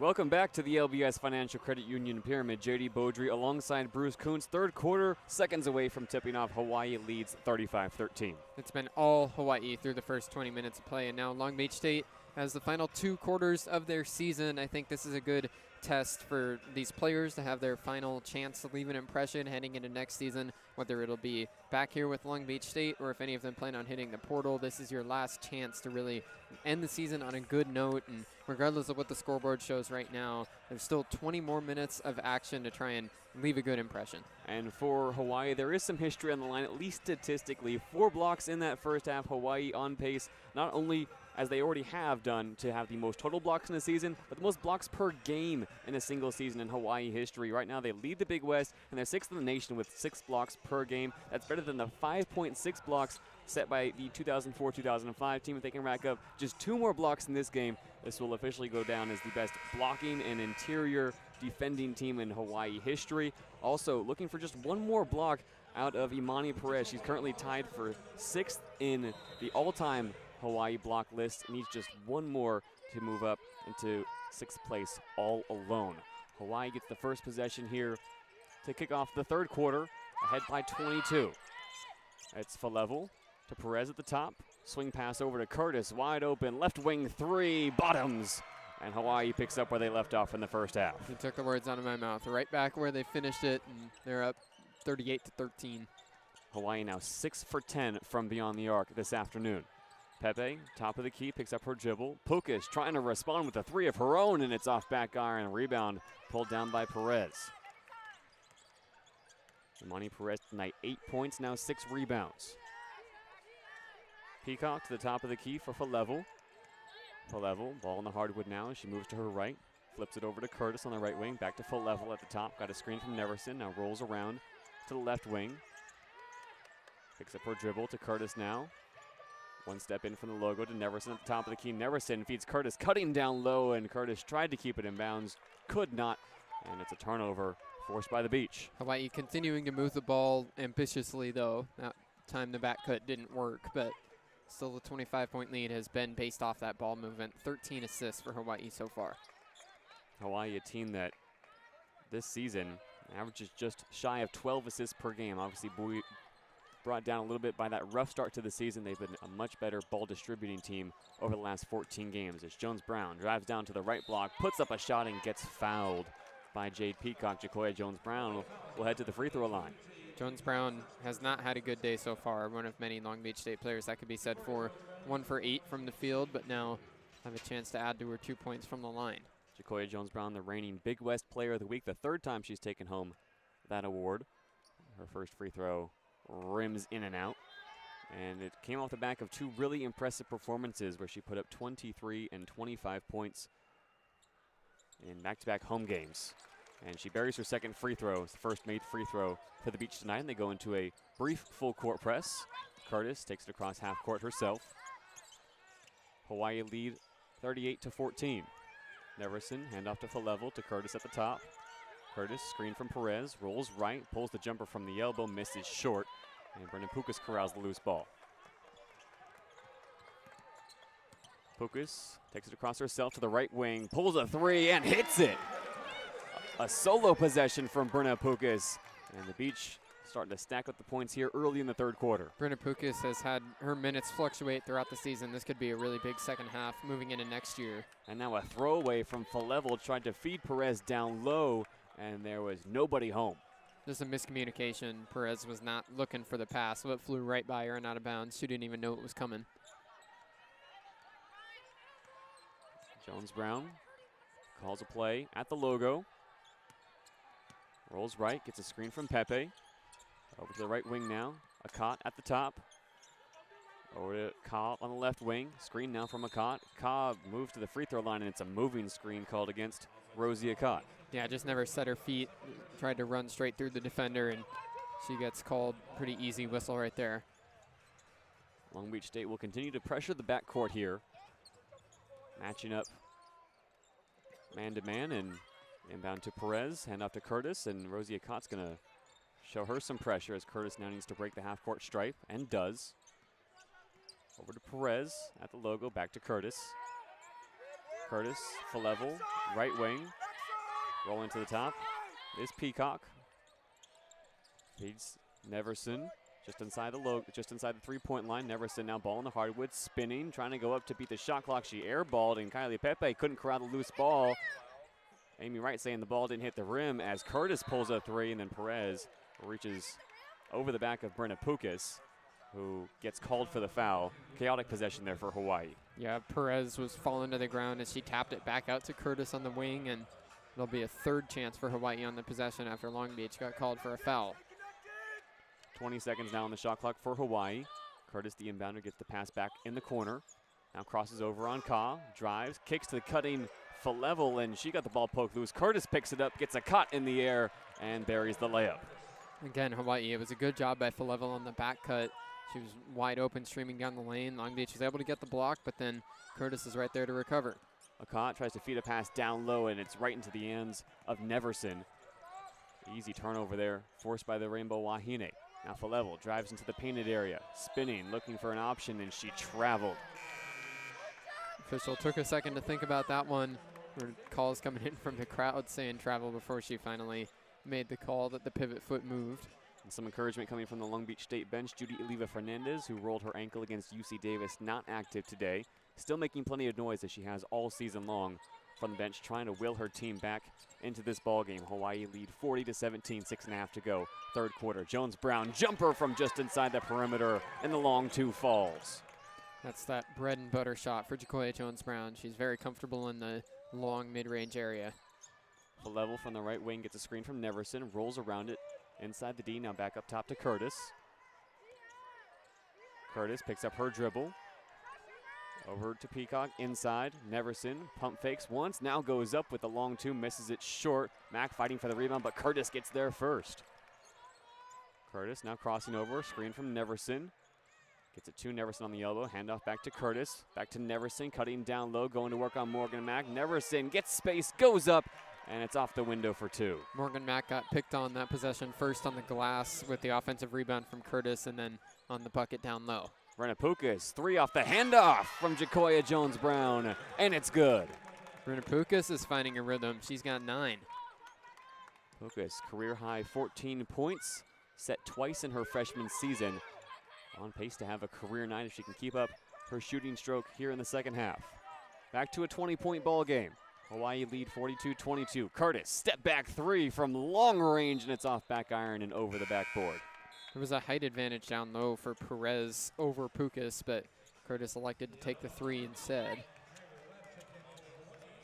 Welcome back to the LBS Financial Credit Union Pyramid. JayDe Beaudry alongside Bruce Kuntz. Third quarter, seconds away from tipping off. Hawaii leads 35-13. It's been all Hawaii through the first 20 minutes of play, and now Long Beach State has the final 2 quarters of their season. I think this is a good test for these players to have their final chance to leave an impression heading into next season, whether it'll be back here with Long Beach State or if any of them plan on hitting the portal. This is your last chance to really end the season on a good note, and regardless of what the scoreboard shows right now, there's still 20 more minutes of action to try and leave a good impression. And for Hawaii, there is some history on the line, at least statistically. 4 blocks in that first half. Hawaii on pace, not only as they already have done to have the most total blocks in the season, but the most blocks per game in a single season in Hawaii history. Right now, they lead the Big West, and they're 6th in the nation with 6 blocks per game. That's better than the 5.6 blocks set by the 2004-2005 team. If they can rack up just 2 more blocks in this game, this will officially go down as the best blocking and interior defending team in Hawaii history. Also, looking for just 1 more block out of Imani Perez. She's currently tied for 6th in the all-time Hawaii block list, needs just 1 more to move up into 6th place all alone. Hawaii gets the first possession here to kick off the third quarter, ahead by 22. It's Falevel to Perez at the top. Swing pass over to Curtis, wide open, left wing 3, bottoms. And Hawaii picks up where they left off in the first half. You took the words out of my mouth. Right back where they finished it, and they're up 38-13. Hawaii now 6 for 10 from beyond the arc this afternoon. Pepe, top of the key, picks up her dribble. Pukas trying to respond with a 3 of her own, and it's off back iron. Rebound pulled down by Perez. Imani Perez tonight 8 points, now 6 rebounds. Peacock to the top of the key for Falevel. Falevel, ball in the hardwood now as she moves to her right. Flips it over to Curtis on the right wing. Back to Falevel at the top. Got a screen from Neverson. Now rolls around to the left wing. Picks up her dribble to Curtis now. 1 step in from the logo to Neverson at the top of the key. Neverson feeds Curtis, cutting down low, and Curtis tried to keep it in bounds. Could not, and it's a turnover forced by the Beach. Hawaii continuing to move the ball ambitiously, though. That time the back cut didn't work, but still the 25-point lead has been based off that ball movement. 13 assists for Hawaii so far. Hawaii, a team that this season averages just shy of 12 assists per game. Obviously, brought down a little bit by that rough start to the season. They've been a much better ball distributing team over the last 14 games. As Jones-Brown drives down to the right block, puts up a shot and gets fouled by Jade Peacock. Jacoya Jones-Brown will head to the free throw line. Jones-Brown has not had a good day so far. One of many Long Beach State players that could be said for. 1 for 8 from the field, but now have a chance to add to her 2 points from the line. Jacoya Jones-Brown, the reigning Big West Player of the Week, the 3rd time she's taken home that award. Her first free throw rims in and out. And it came off the back of 2 really impressive performances where she put up 23 and 25 points in back-to-back home games. And she buries her 2nd free throw. It's the first made free throw for the Beach tonight, and they go into a brief full-court press. Curtis takes it across half court herself. Hawaii lead 38-14. Neverson, handoff to Falevel to Curtis at the top. Curtis, screen from Perez, rolls right, pulls the jumper from the elbow, misses short, and Brendan Pukas corrals the loose ball. Pukas takes it across herself to the right wing, pulls a 3 and hits it. A solo possession from Brenna Pukas, and the Beach starting to stack up the points here early in the 3rd quarter. Brenna Pukas has had her minutes fluctuate throughout the season. This could be a really big second half moving into next year. And now a throwaway from Falevel, tried to feed Perez down low, and there was nobody home. Just a miscommunication. Perez was not looking for the pass, so it flew right by her and out of bounds. She didn't even know it was coming. Jones-Brown calls a play at the logo. Rolls right, gets a screen from Pepe. Over to the right wing now. Akot at the top. Over to Cobb on the left wing. Screen now from Akot. Cobb moves to the free throw line, and it's a moving screen called against Rosie Akot. Yeah, just never set her feet. Tried to run straight through the defender, and she gets called. Pretty easy whistle right there. Long Beach State will continue to pressure the backcourt here. Matching up man-to-man, and inbound to Perez. Hand off to Curtis, and Rosie Akot's going to show her some pressure as Curtis now needs to break the half-court stripe, and does. Over to Perez at the logo, back to Curtis. Curtis, full level, right wing, rolling to the top is Peacock. Feeds Neverson just inside the three-point line. Neverson now ball in the hardwood, spinning, trying to go up to beat the shot clock. She airballed, and Calif couldn't corral the loose ball. Amy Wright saying the ball didn't hit the rim as Curtis pulls a three, and then Perez reaches over the back of Brenna Pukas, who gets called for the foul. Chaotic possession there for Hawaii. Yeah, Perez was falling to the ground as she tapped it back out to Curtis on the wing, and it'll be a third chance for Hawaii on the possession after Long Beach got called for a foul. 20 seconds now on the shot clock for Hawaii. Curtis, the inbounder, gets the pass back in the corner. Now crosses over on Ka, drives, kicks to the cutting Falevel, and she got the ball poked loose. Curtis picks it up, gets a cut in the air, and buries the layup. Again, Hawaii, it was a good job by Falevel on the back cut. She was wide open, streaming down the lane. Long Beach was able to get the block, but then Curtis is right there to recover. Akot tries to feed a pass down low, and it's right into the hands of Neverson. Easy turnover there, forced by the Rainbow Wahine. Now Falevel drives into the painted area, spinning, looking for an option, and she traveled. Official took a second to think about that one. Calls coming in from the crowd saying travel before she finally made the call that the pivot foot moved. And some encouragement coming from the Long Beach State bench. Judy Oliva Fernandez, who rolled her ankle against UC Davis, not active today. Still making plenty of noise as she has all season long from the bench, trying to will her team back into this ball game. Hawaii lead 40-17, 6.5 to go, third quarter. Jones Brown, jumper from just inside the perimeter, and the long two falls. That's that bread and butter shot for Jacoya Jones-Brown. She's very comfortable in the long mid-range area. Falevel from the right wing gets a screen from Neverson, rolls around it inside the D, now back up top to Curtis. Curtis picks up her dribble. Over to Peacock, inside, Neverson, pump fakes once, now goes up with the long two, misses it short. Mack fighting for the rebound, but Curtis gets there first. Curtis now crossing over, screen from Neverson. Gets it to Neverson on the elbow, handoff back to Curtis, back to Neverson, cutting down low, going to work on Morgan Mack. Neverson gets space, goes up, and it's off the window for two. Morgan Mack got picked on that possession first on the glass with the offensive rebound from Curtis, and then on the bucket down low. Brenna Pukas, three off the handoff from Jacoya Jones-Brown, and it's good. Brenna Pukas is finding a rhythm. She's got 9. Pukas, career high 14 points, set twice in her freshman season. On pace to have a career night if she can keep up her shooting stroke here in the second half. Back to a 20-point ball game. Hawaii lead 42-22. Curtis, step back three from long range, and it's off back iron and over the backboard. There was a height advantage down low for Perez over Pukas, but Curtis elected to take the three instead.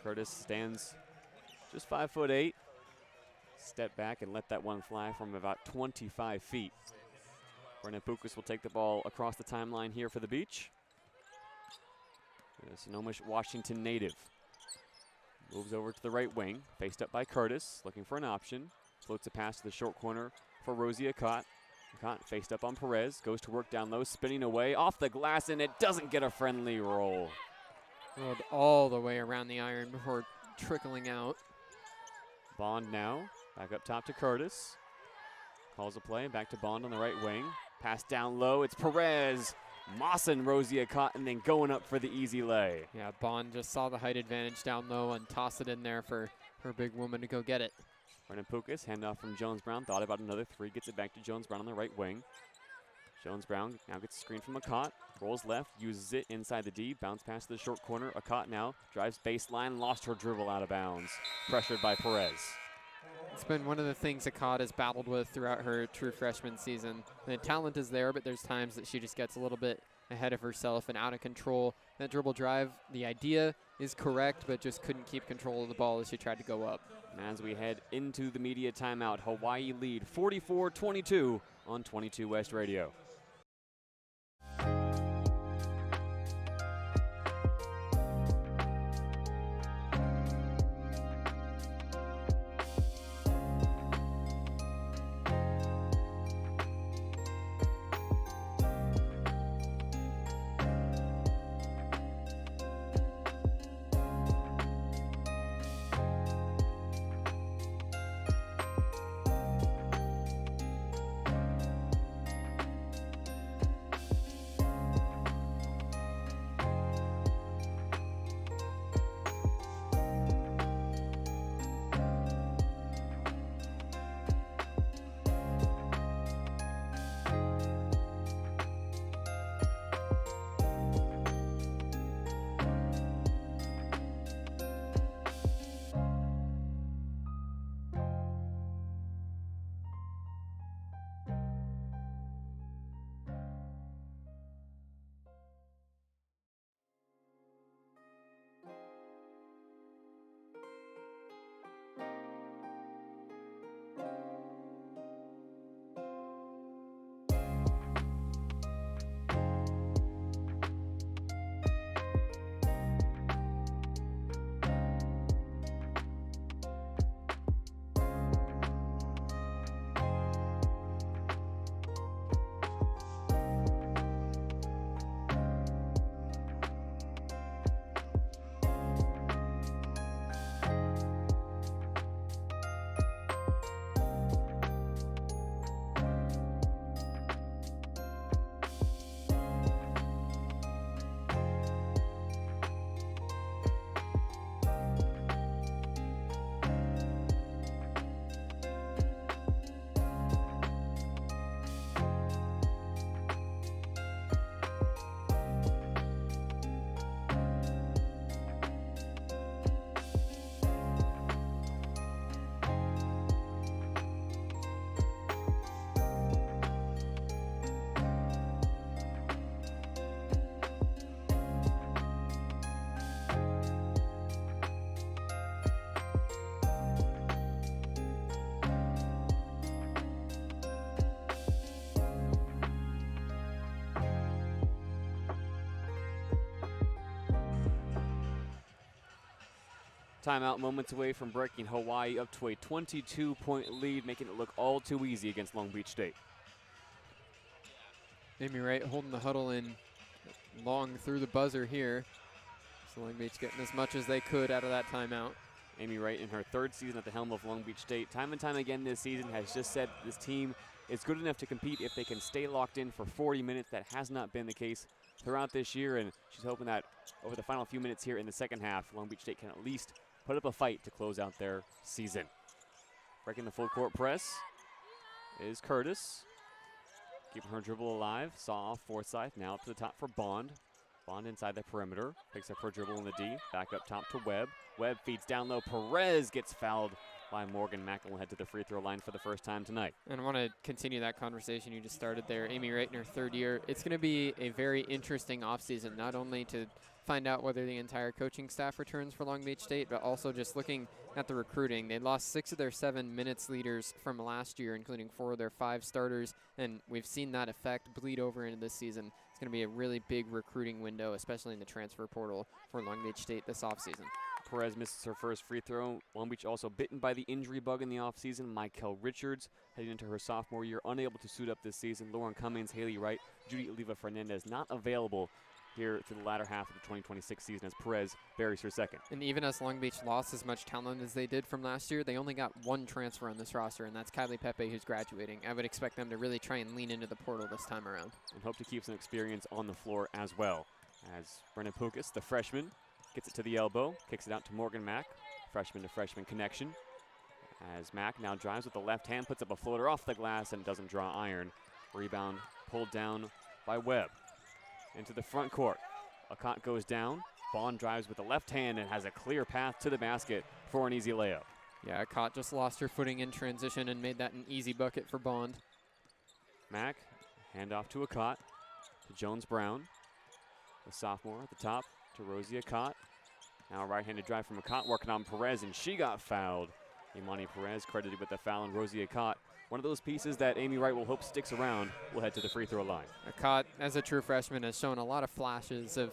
Curtis stands just 5'8". Step back and let that one fly from about 25 feet. Brenna Pukas will take the ball across the timeline here for the Beach. The Sonoma Washington native. Moves over to the right wing, faced up by Curtis, looking for an option. Floats a pass to the short corner for Rosie Akot. Akot faced up on Perez, goes to work down low, spinning away, off the glass, and it doesn't get a friendly roll. Rolled all the way around the iron before trickling out. Bond now, back up top to Curtis. Calls a play, back to Bond on the right wing. Pass down low, it's Perez. Mossing Rosie Akot and then going up for the easy lay. Yeah, Bond just saw the height advantage down low and tossed it in there for her big woman to go get it. Brenna Pukas, handoff from Jones-Brown, thought about another three, gets it back to Jones-Brown on the right wing. Jones-Brown now gets a screen from Akot, rolls left, uses it inside the D, bounce pass to the short corner. Akot now drives baseline, lost her dribble out of bounds, pressured by Perez. It's been one of the things Akot has battled with throughout her true freshman season. The talent is there, but there's times that she just gets a little bit ahead of herself and out of control. That dribble drive, the idea is correct, but just couldn't keep control of the ball as she tried to go up. And as we head into the media timeout, Hawaii lead 44-22 on 22 West Radio. Timeout moments away from breaking Hawaii up to a 22-point lead, making it look all too easy against Long Beach State. Amy Wright holding the huddle in long through the buzzer here. So Long Beach getting as much as they could out of that timeout. Amy Wright, in her 3rd season at the helm of Long Beach State, time and time again this season has just said this team is good enough to compete if they can stay locked in for 40 minutes. That has not been the case throughout this year, and she's hoping that over the final few minutes here in the second half, Long Beach State can at least put up a fight to close out their season. Breaking the full court press is Curtis. Keeping her dribble alive. Saw off Forsyth. Now up to the top for Bond. Bond inside the perimeter. Picks up her dribble in the D. Back up top to Webb. Webb feeds down low. Perez gets fouled by Morgan Mack and will head to the free throw line for the first time tonight. And I want to continue that conversation you just started there. Amy Wright in her 3rd year. It's going to be a very interesting offseason, not only to find out whether the entire coaching staff returns for Long Beach State, but also just looking at the recruiting. They lost 6 of their 7 minutes leaders from last year, including 4 of their 5 starters, and we've seen that effect bleed over into this season. It's going to be a really big recruiting window, especially in the transfer portal for Long Beach State this offseason. Perez misses her first free throw. Long Beach also bitten by the injury bug in the offseason. Michael Richards heading into her sophomore year, unable to suit up this season. Lauren Cummings, Haley Wright, Judy Oliva Fernandez not available here through the latter half of the 2026 season as Perez buries her 2nd. And even as Long Beach lost as much talent as they did from last year, they only got 1 transfer on this roster, and that's Kylie Pepe, who's graduating. I would expect them to really try and lean into the portal this time around. And hope to keep some experience on the floor as well. As Brenna Pukas, the freshman, gets it to the elbow, kicks it out to Morgan Mack, freshman to freshman connection. As Mack now drives with the left hand, puts up a floater off the glass and doesn't draw iron. Rebound pulled down by Webb. Into the front court. Akot goes down. Bond drives with the left hand and has a clear path to the basket for an easy layup. Yeah, Akot just lost her footing in transition and made that an easy bucket for Bond. Mack, handoff to Akot, to Jones Brown. The sophomore at the top to Rosie Akot. Now a right-handed drive from Akot working on Perez, and she got fouled. Imani Perez credited with the foul, and Rosie Akot, one of those pieces that Amy Wright will hope sticks around, will head to the free throw line. Akot, as a true freshman, has shown a lot of flashes of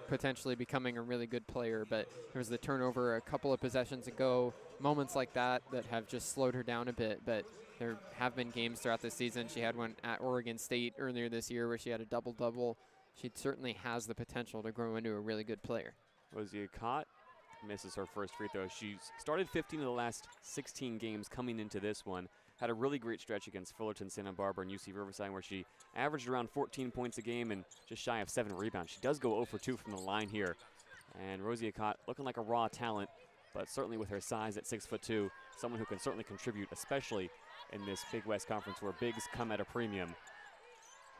potentially becoming a really good player, but there was the turnover a couple of possessions ago, moments like that that have just slowed her down a bit, but there have been games throughout the season. She had one at Oregon State earlier this year where she had a double-double. She certainly has the potential to grow into a really good player. Rosie Akot misses her first free throw. She's started 15 of the last 16 games coming into this one. Had a really great stretch against Fullerton, Santa Barbara, and UC Riverside where she averaged around 14 points a game and just shy of 7 rebounds. She does go 0 for 2 from the line here. And Rosie Akot looking like a raw talent, but certainly with her size at 6'2", someone who can certainly contribute, especially in this Big West Conference where bigs come at a premium.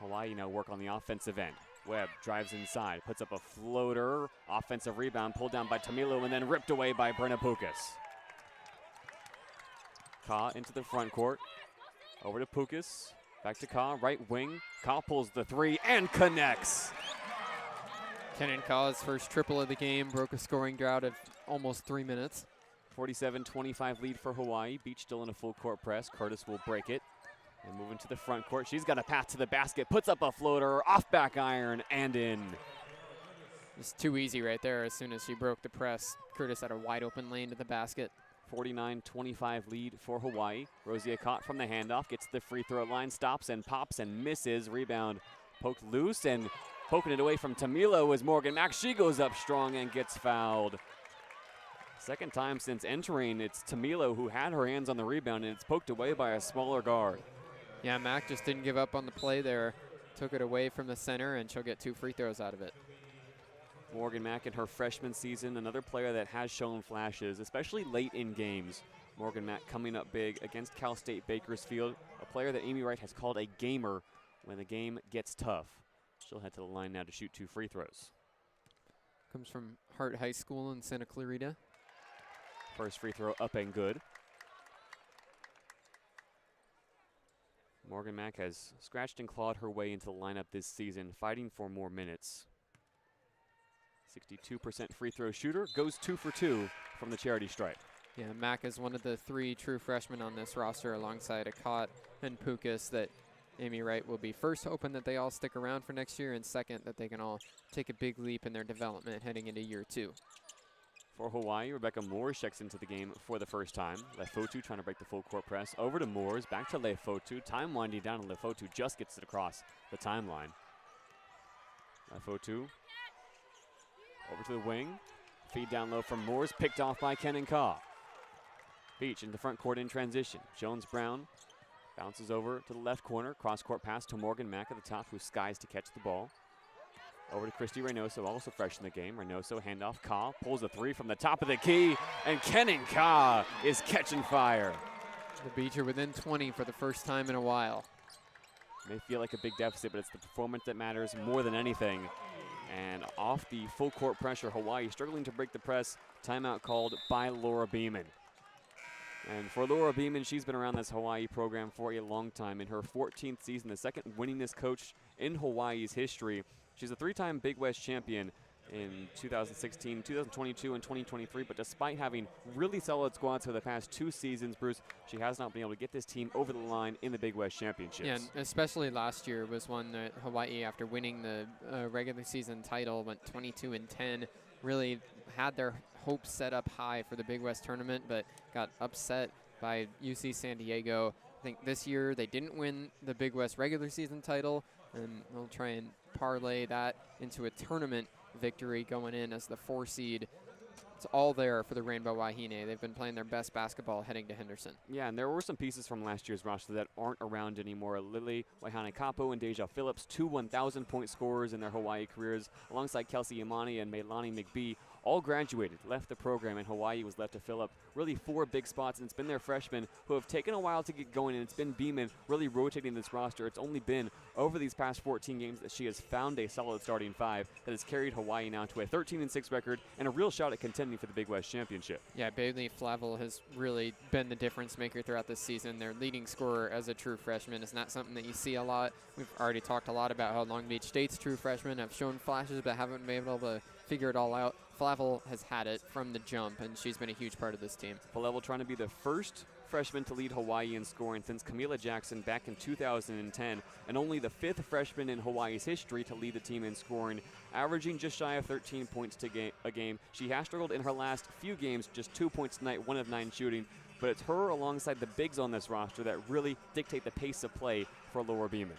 Hawaii now work on the offensive end. Webb drives inside, puts up a floater, offensive rebound pulled down by Tamilo and then ripped away by Brenna Pukas. Ka into the front court, over to Pukas, back to Ka, right wing. Ka pulls the 3 and connects. Kenan Ka's first triple of the game broke a scoring drought of almost 3 minutes. 47-25 lead for Hawaii. Beach still in a full court press. Curtis will break it. And moving to the front court, she's got a path to the basket, puts up a floater, off back iron, and in. It's too easy right there. As soon as she broke the press, Curtis had a wide open lane to the basket. 49-25 lead for Hawaii. Rosie Akot from the handoff, gets to the free throw line, stops and pops and misses. Rebound poked loose and poking it away from Tamilo is Morgan Mack. She goes up strong and gets fouled. Second time since entering, it's Tamilo who had her hands on the rebound and it's poked away by a smaller guard. Yeah, Mack just didn't give up on the play there. Took it away from the center, and she'll get 2 free throws out of it. Morgan Mack in her freshman season, another player that has shown flashes, especially late in games. Morgan Mack coming up big against Cal State Bakersfield, a player that Amy Wright has called a gamer when the game gets tough. She'll head to the line now to shoot 2 free throws. Comes from Hart High School in Santa Clarita. First free throw up and good. Morgan Mack has scratched and clawed her way into the lineup this season, fighting for more minutes. 62% free throw shooter, goes 2 for 2 from the charity stripe. Yeah, Mack is one of the 3 true freshmen on this roster alongside Akot and Pukas that Amy Wright will be first hoping that they all stick around for next year, and second that they can all take a big leap in their development heading into year 2. For Hawaii, Rebecca Moores checks into the game for the first time. Lefotu trying to break the full court press. Over to Moores, back to Lefotu. Time winding down, and Lefotu just gets it across the timeline. Lefotu over to the wing. Feed down low from Moores, picked off by Kenan Ka. Beach into front court in transition. Jones-Brown bounces over to the left corner. Cross-court pass to Morgan Mack at the top, who skies to catch the ball. Over to Christy Reynoso, also fresh in the game. Reynoso, handoff, Ka pulls a three from the top of the key, and Kenan Ka is catching fire. The Beach are within 20 for the first time in a while. May feel like a big deficit, but it's the performance that matters more than anything. And off the full court pressure, Hawaii struggling to break the press. Timeout called by Laura Beeman. And for Laura Beeman, she's been around this Hawaii program for a long time. In her 14th season, the second winningest coach in Hawaii's history. She's a three-time Big West champion in 2016, 2022, and 2023. But despite having really solid squads for the past 2 seasons, Bruce, she has not been able to get this team over the line in the Big West Championships. Yeah, and especially last year was one that Hawaii, after winning the regular season title, went 22-10. Really had their hopes set up high for the Big West tournament, but got upset by UC San Diego. I think this year they didn't win the Big West regular season title, and they'll try and parlay that into a tournament victory going in as the 4 seed. It's all there for the Rainbow Wahine. They've been playing their best basketball heading to Henderson. Yeah, and there were some pieces from last year's roster that aren't around anymore. Lily Waihane Kapo and Deja Phillips, 2 1,000-point scorers in their Hawaii careers, alongside Kelsey Imani and Meilani McBee, all graduated, left the program, and Hawaii was left to fill up really 4 big spots, and it's been their freshmen who have taken a while to get going, and it's been Beeman really rotating this roster. It's only been over these past 14 games that she has found a solid starting 5 that has carried Hawaii now to a 13-6 record and a real shot at contending for the Big West Championship. Yeah, Bailey Flavel has really been the difference maker throughout this season. Their leading scorer as a true freshman is not something that you see a lot. We've already talked a lot about how Long Beach State's true freshmen have shown flashes but haven't been able to figure it all out. Flavel has had it from the jump, and she's been a huge part of this team. Flavel trying to be the first freshman to lead Hawaii in scoring since Camila Jackson back in 2010, and only the 5th freshman in Hawaii's history to lead the team in scoring, averaging just shy of 13 points a game. She has struggled in her last few games, just 2 points tonight, 1 of 9 shooting, but it's her alongside the bigs on this roster that really dictate the pace of play for Laura Beeman.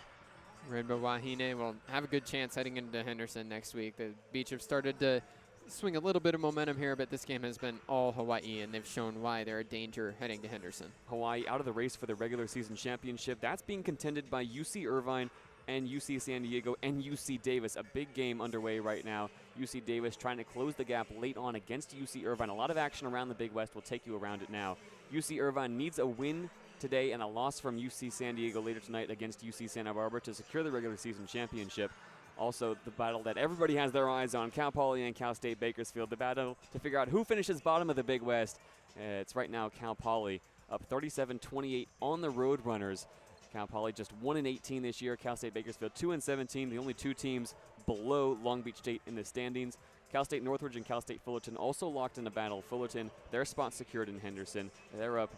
Rainbow Wahine will have a good chance heading into Henderson next week. The Beach have started to swing a little bit of momentum here, but this game has been all Hawaii, and they've shown why they're a danger heading to Henderson. Hawaii out of the race for the regular season championship. That's being contended by UC Irvine and UC San Diego and UC Davis. A big game underway right now. UC Davis trying to close the gap late on against UC Irvine. A lot of action around the Big West. We'll take you around it now. UC Irvine needs a win today and a loss from UC San Diego later tonight against UC Santa Barbara to secure the regular season championship. Also, the battle that everybody has their eyes on, Cal Poly and Cal State Bakersfield, the battle to figure out who finishes bottom of the Big West. It's right now Cal Poly up 37-28 on the Roadrunners. Cal Poly just 1-18 this year. Cal State Bakersfield 2-17, the only 2 teams below Long Beach State in the standings. Cal State Northridge and Cal State Fullerton also locked in a battle. Fullerton, their spot secured in Henderson. They're up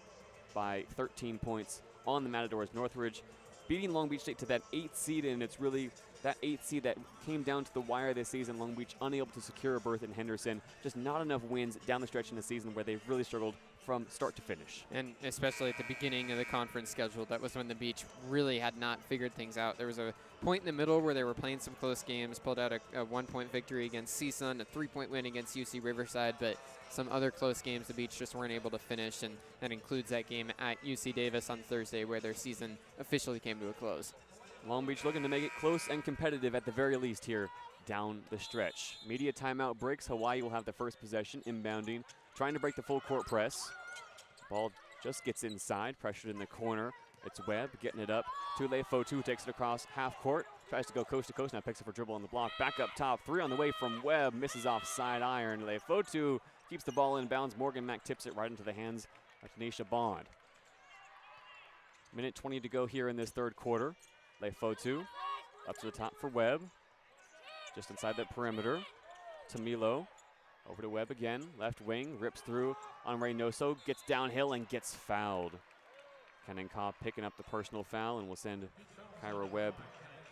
by 13 points on the Matadors. Northridge beating Long Beach State to that 8th seed, and it's really that 8th seed that came down to the wire this season. Long Beach unable to secure a berth in Henderson. Just not enough wins down the stretch in the season where they've really struggled from start to finish. And especially at the beginning of the conference schedule, that was when the Beach really had not figured things out. There was a point in the middle where they were playing some close games, pulled out a 1-point victory against CSUN, a 3-point win against UC Riverside, but some other close games the Beach just weren't able to finish, and that includes that game at UC Davis on Thursday where their season officially came to a close. Long Beach looking to make it close and competitive at the very least here down the stretch. Media timeout breaks. Hawaii will have the first possession, inbounding, trying to break the full court press. Ball just gets inside, pressured in the corner. It's Webb getting it up to Lefotu, takes it across half court, tries to go coast to coast, now picks up a dribble on the block. Back up top, 3 on the way from Webb, misses off side iron. Lefotu keeps the ball in bounds. Morgan Mack tips it right into the hands of Tanisha Bond. Minute 20 to go here in this third quarter. Lefotu up to the top for Webb, just inside that perimeter. Tamilo over to Webb again, left wing, rips through on Reynoso, gets downhill and gets fouled. Kenan Ka picking up the personal foul and will send Kyra Webb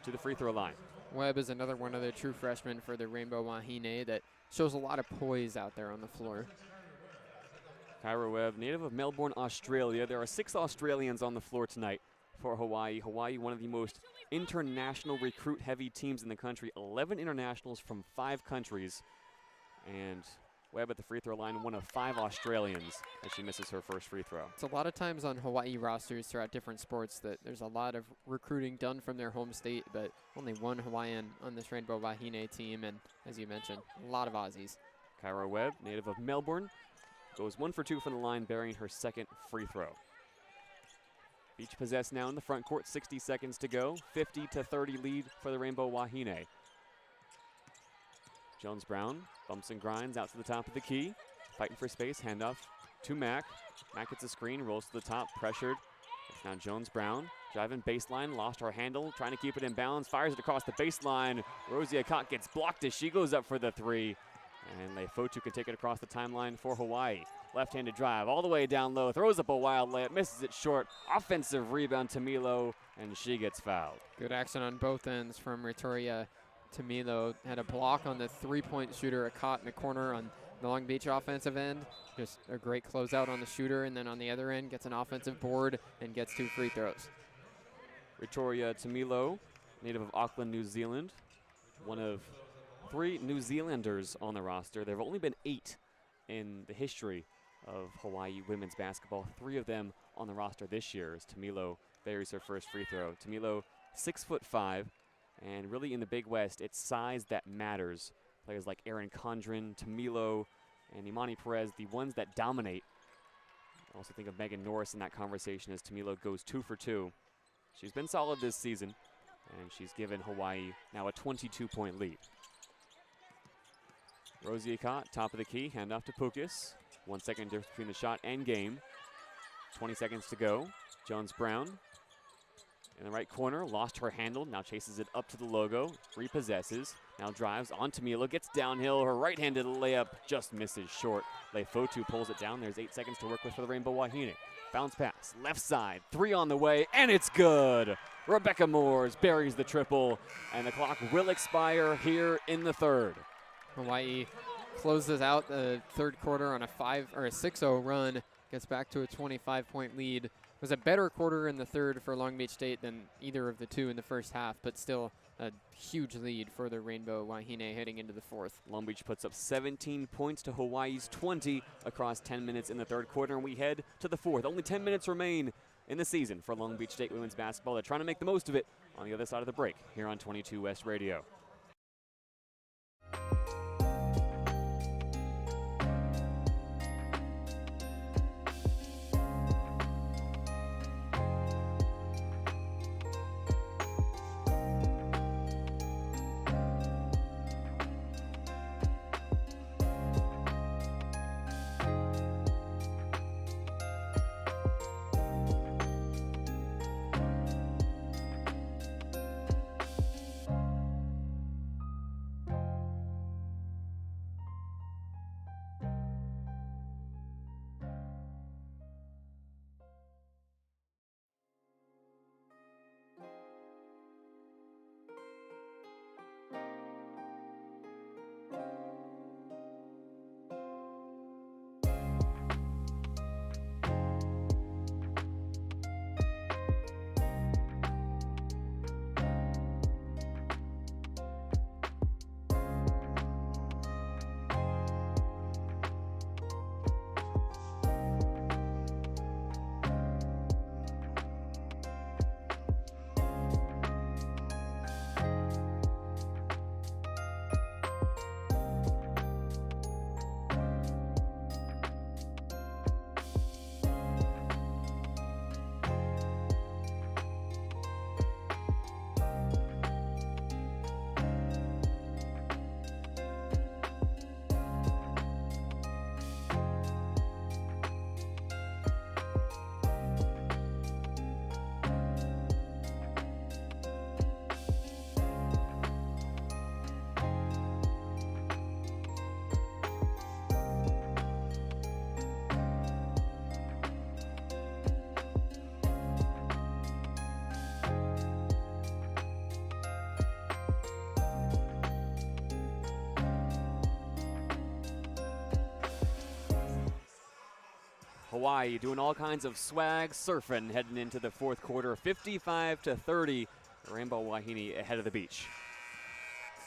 to the free throw line. Webb is another one of the true freshmen for the Rainbow Wahine that shows a lot of poise out there on the floor. Kyra Webb, native of Melbourne, Australia. There are 6 Australians on the floor tonight for Hawaii. Hawaii, one of the most international recruit-heavy teams in the country. 11 internationals from 5 countries. And Webb at the free throw line, one of 5 Australians as she misses her first free throw. It's a lot of times on Hawaii rosters throughout different sports that there's a lot of recruiting done from their home state, but only one Hawaiian on this Rainbow Wahine team, and as you mentioned, a lot of Aussies. Kyra Webb, native of Melbourne, goes 1 for 2 from the line, burying her second free throw. Beach possessed now in the front court, 60 seconds to go. 50-30 lead for the Rainbow Wahine. Jones-Brown bumps and grinds out to the top of the key. Fighting for space, handoff to Mack. Mack gets a screen, rolls to the top, pressured. It's now Jones-Brown, driving baseline, lost her handle, trying to keep it in balance, fires it across the baseline. Rosie Akot gets blocked as she goes up for the 3. And Leifotu can take it across the timeline for Hawaii. Left-handed drive all the way down low, throws up a wild layup, misses it short. Offensive rebound to Milo, and she gets fouled. Good action on both ends from Ritoria. Tamilo had a block on the three-point shooter, Akot in the corner on the Long Beach offensive end. Just a great closeout on the shooter, and then on the other end gets an offensive board and gets 2 free throws. Ritoria Tamilo, native of Auckland, New Zealand, one of 3 New Zealanders on the roster. There have only been 8 in the history of Hawaii women's basketball. 3 of them on the roster this year as Tamilo buries her first free throw. Tamilo, 6'5", and really in the Big West, it's size that matters. Players like Erin Condren, Tamilo, and Imani Perez, the ones that dominate. I also think of Megan Norris in that conversation as Tamilo goes 2 for 2. She's been solid this season, and she's given Hawaii now a 22-point lead. Rosie Akot, top of the key, handoff to Pukas. 1 second difference between the shot and game. 20 seconds to go. Jones-Brown in the right corner, lost her handle, now chases it up to the logo, repossesses, now drives on to Milo, gets downhill, her right-handed layup just misses short. Leifotu pulls it down, there's 8 seconds to work with for the Rainbow Wahine. Bounce pass, left side, 3 on the way, and it's good! Rebecca Moores buries the triple, and the clock will expire here in the third. Hawaii closes out the third quarter on a 6-0 run, gets back to a 25-point lead. It was a better quarter in the third for Long Beach State than either of the 2 in the first half, but still a huge lead for the Rainbow Wahine heading into the fourth. Long Beach puts up 17 points to Hawaii's 20 across 10 minutes in the third quarter, and we head to the fourth. Only 10 minutes remain in the season for Long Beach State women's basketball. They're trying to make the most of it on the other side of the break here on 22 West Radio. Hawaii doing all kinds of swag surfing heading into the fourth quarter. 55-30, Rainbow Wahine ahead of the beach.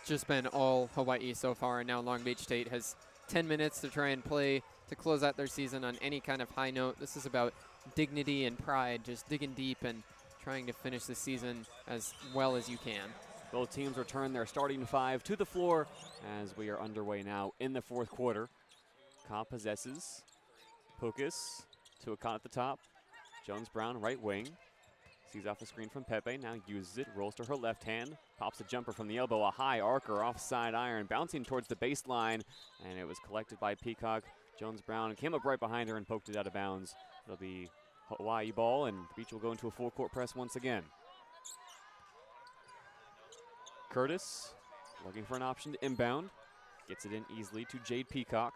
It's just been all Hawaii so far, and now Long Beach State has 10 minutes to try and play to close out their season on any kind of high note. This is about dignity and pride, just digging deep and trying to finish the season as well as you can. Both teams return their starting five to the floor as we are underway now in the fourth quarter. Ka possesses. Pukas to Akon at the top. Jones-Brown, right wing. Sees off the screen from Pepe, now uses it, rolls to her left hand, pops a jumper from the elbow, a high arcer, offside iron, bouncing towards the baseline, and it was collected by Peacock. Jones-Brown came up right behind her and poked it out of bounds. It'll be Hawaii ball, and the Beach will go into a full court press once again. Curtis looking for an option to inbound. Gets it in easily to Jade Peacock.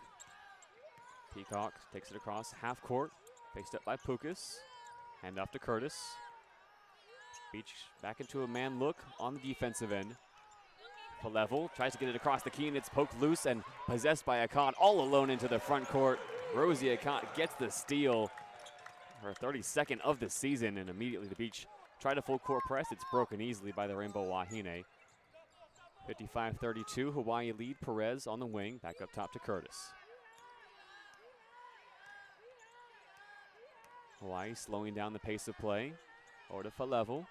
Peacock takes it across half court. Faced up by Pukas. Hand off to Curtis. Beach back into a man look on the defensive end. Level tries to get it across the key, and it's poked loose and possessed by Akon all alone into the front court. Rosie Akon gets the steal. Her 32nd of the season, and immediately the Beach try to full court press. It's broken easily by the Rainbow Wahine. 55-32, Hawaii lead. Perez on the wing, back up top to Curtis. Hawaii slowing down the pace of play. Over to Falevel.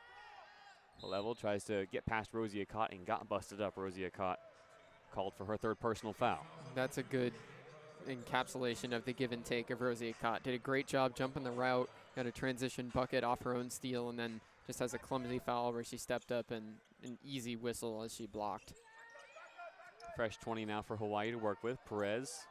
Falevel tries to get past Rosie Akot and got busted up. Rosie Akot called for her third personal foul. That's a good encapsulation of the give and take of Rosie Akot. Did a great job jumping the route, got a transition bucket off her own steal, and then just has a clumsy foul where she stepped up and an easy whistle as she blocked. Fresh 20 now for Hawaii to work with. Perez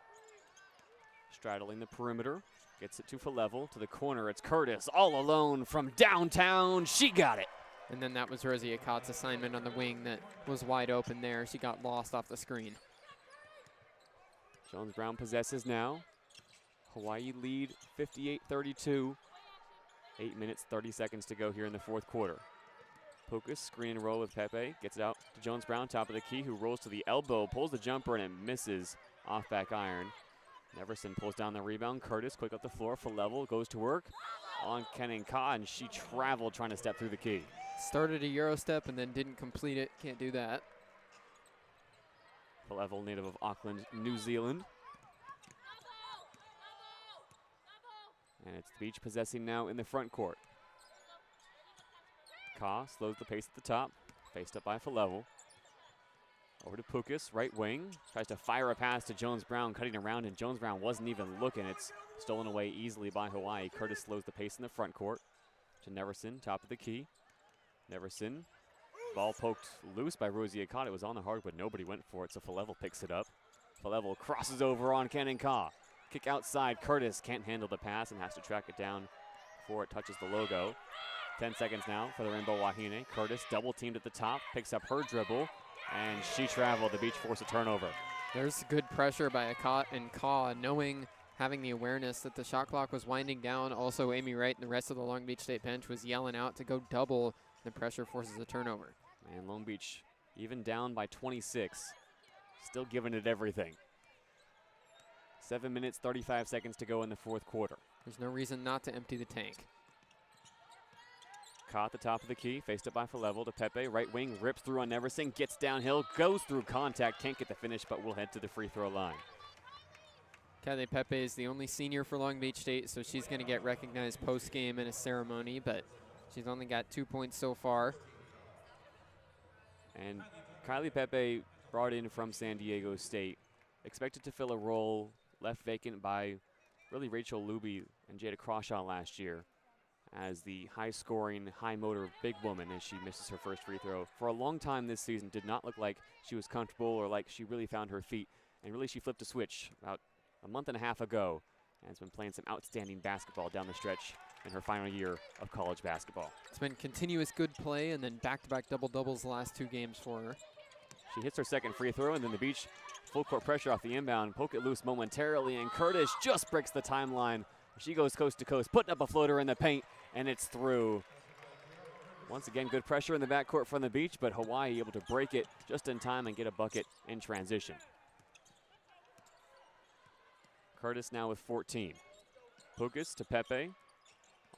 straddling the perimeter. Gets it to Falevel, to the corner. It's Curtis all alone from downtown. She got it. And then that was Rosie Akot's assignment on the wing that was wide open there. She got lost off the screen. Jones-Brown possesses now. Hawaii lead 58-32. 8 minutes, 30 seconds to go here in the fourth quarter. Pukas, screen and roll with Pepe. Gets it out to Jones-Brown, top of the key, who rolls to the elbow, pulls the jumper, and it misses off back iron. Neverson pulls down the rebound. Curtis quick up the floor. Falevel goes to work on Kenan Ka, and she traveled trying to step through the key. Started a Euro step and then didn't complete it. Can't do that. Falevel, native of Auckland, New Zealand. And it's the Beach possessing now in the front court. Ka slows the pace at the top. Faced up by Falevel. Over to Pukas, right wing. Tries to fire a pass to Jones-Brown, cutting around, and Jones-Brown wasn't even looking. It's stolen away easily by Hawaii. Curtis slows the pace in the front court. To Neverson, top of the key. Neverson, ball poked loose by Rosie Akot. It was on the hardwood, nobody went for it, so Falevel picks it up. Falevel crosses over on Kenan Ka. Kick outside, Curtis can't handle the pass and has to track it down before it touches the logo. 10 seconds now for the Rainbow Wahine. Curtis double teamed at the top, picks up her dribble, and she traveled. The Beach forced a turnover. There's good pressure by Akot and Ka, having the awareness that the shot clock was winding down. Also, Amy Wright and the rest of the Long Beach State bench was yelling out to go double. The pressure forces a turnover. And Long Beach, even down by 26, still giving it everything. 7 minutes, 35 seconds to go in the fourth quarter. There's no reason not to empty the tank. Ka at the top of the key, faced up by Falevel to Pepe. Right wing, rips through on Neverson, gets downhill, goes through contact, can't get the finish, but will head to the free throw line. Calif Pepe is the only senior for Long Beach State, so she's going to get recognized post-game in a ceremony, but she's only got 2 points so far. And Kylie Pepe, brought in from San Diego State, expected to fill a role left vacant by really Rachel Luby and Jada Crawshaw last year as the high-scoring, high-motor big woman as she misses her first free throw. For a long time this season, did not look like she was comfortable or like she really found her feet. And really, she flipped a switch about a month and a half ago and has been playing some outstanding basketball down the stretch in her final year of college basketball. It's been continuous good play and then back-to-back double-doubles the last 2 games for her. She hits her second free throw, and then the Beach full court pressure off the inbound, poke it loose momentarily, and Curtis just breaks the timeline. She goes coast to coast, putting up a floater in the paint, and it's through. Once again, good pressure in the backcourt from the Beach, but Hawaii able to break it just in time and get a bucket in transition. Curtis now with 14. Pukas to Pepe.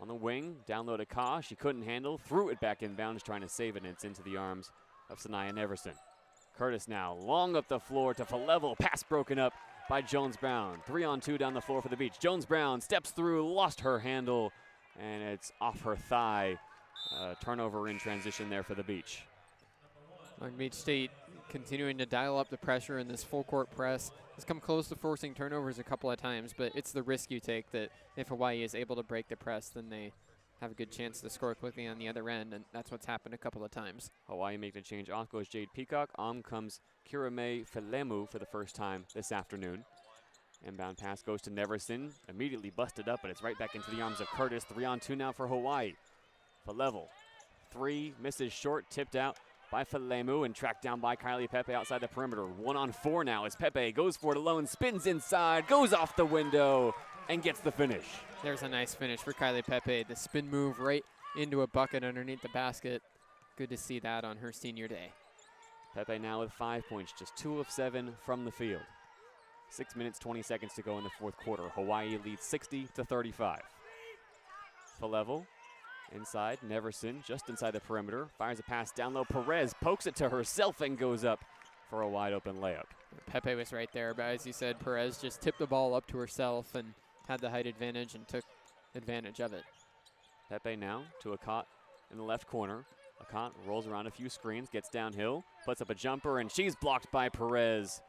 On the wing, down low to Ka. She couldn't handle, threw it back inbounds, trying to save it, and it's into the arms of Sanaya Neverson. Curtis now long up the floor to Falevel. Pass broken up by Jones-Brown. 3-on-2 down the floor for the Beach. Jones-Brown steps through, lost her handle, and it's off her thigh. Turnover in transition there for the Beach. Long Beach State continuing to dial up the pressure in this full court press. Has come close to forcing turnovers a couple of times, but it's the risk you take that if Hawaii is able to break the press, then they have a good chance to score quickly on the other end, and that's what's happened a couple of times. Hawaii making a change. Off goes JayDe Peacock. On comes Kirame Felemu for the first time this afternoon. Inbound pass goes to Neverson. Immediately busted up, but it's right back into the arms of Curtis. 3-on-2 now for Hawaii. Falevel. 3, misses short, tipped out by Felemu and tracked down by Kylie Pepe outside the perimeter. 1-on-4 now as Pepe goes for it alone, spins inside, goes off the window, and gets the finish. There's a nice finish for Kylie Pepe. The spin move right into a bucket underneath the basket. Good to see that on her senior day. Pepe now with 5 points, just 2 of 7 from the field. 6 minutes, 20 seconds to go in the fourth quarter. Hawaii leads 60-35. Falevel inside, Neverson just inside the perimeter. Fires a pass down low. Perez pokes it to herself and goes up for a wide open layup. Pepe was right there, but as you said, Perez just tipped the ball up to herself and had the height advantage and took advantage of it. Pepe now to Akot in the left corner. Akot rolls around a few screens, gets downhill, puts up a jumper, and she's blocked by Perez.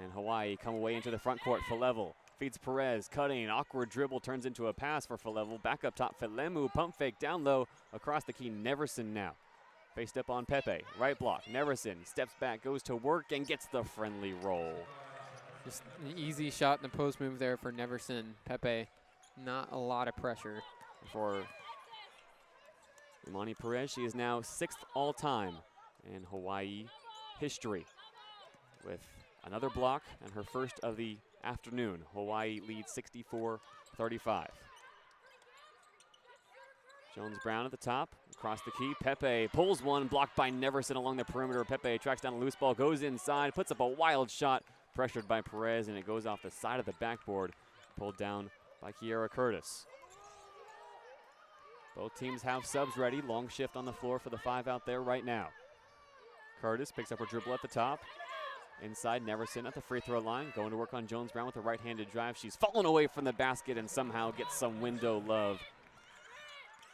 And Hawaii come away into the front court. Falevel feeds Perez, cutting, awkward dribble turns into a pass for Falevel. Back up top, Felemu, pump fake down low, across the key, Neverson now. Faced up on Pepe, right block, Neverson steps back, goes to work, and gets the friendly roll. Just an easy shot in the post move there for Neverson. Pepe, not a lot of pressure. For Imani Perez, she is now 6th all-time in Hawaii history with another block and her first of the afternoon. Hawaii leads 64-35. Jones-Brown at the top, across the key. Pepe pulls one, blocked by Neverson along the perimeter. Pepe tracks down a loose ball, goes inside, puts up a wild shot, pressured by Perez, and it goes off the side of the backboard, pulled down by Kiera Curtis. Both teams have subs ready. Long shift on the floor for the 5 out there right now. Curtis picks up her dribble at the top. Inside, Neverson at the free throw line, going to work on Jones-Brown with a right-handed drive. She's fallen away from the basket and somehow gets some window love.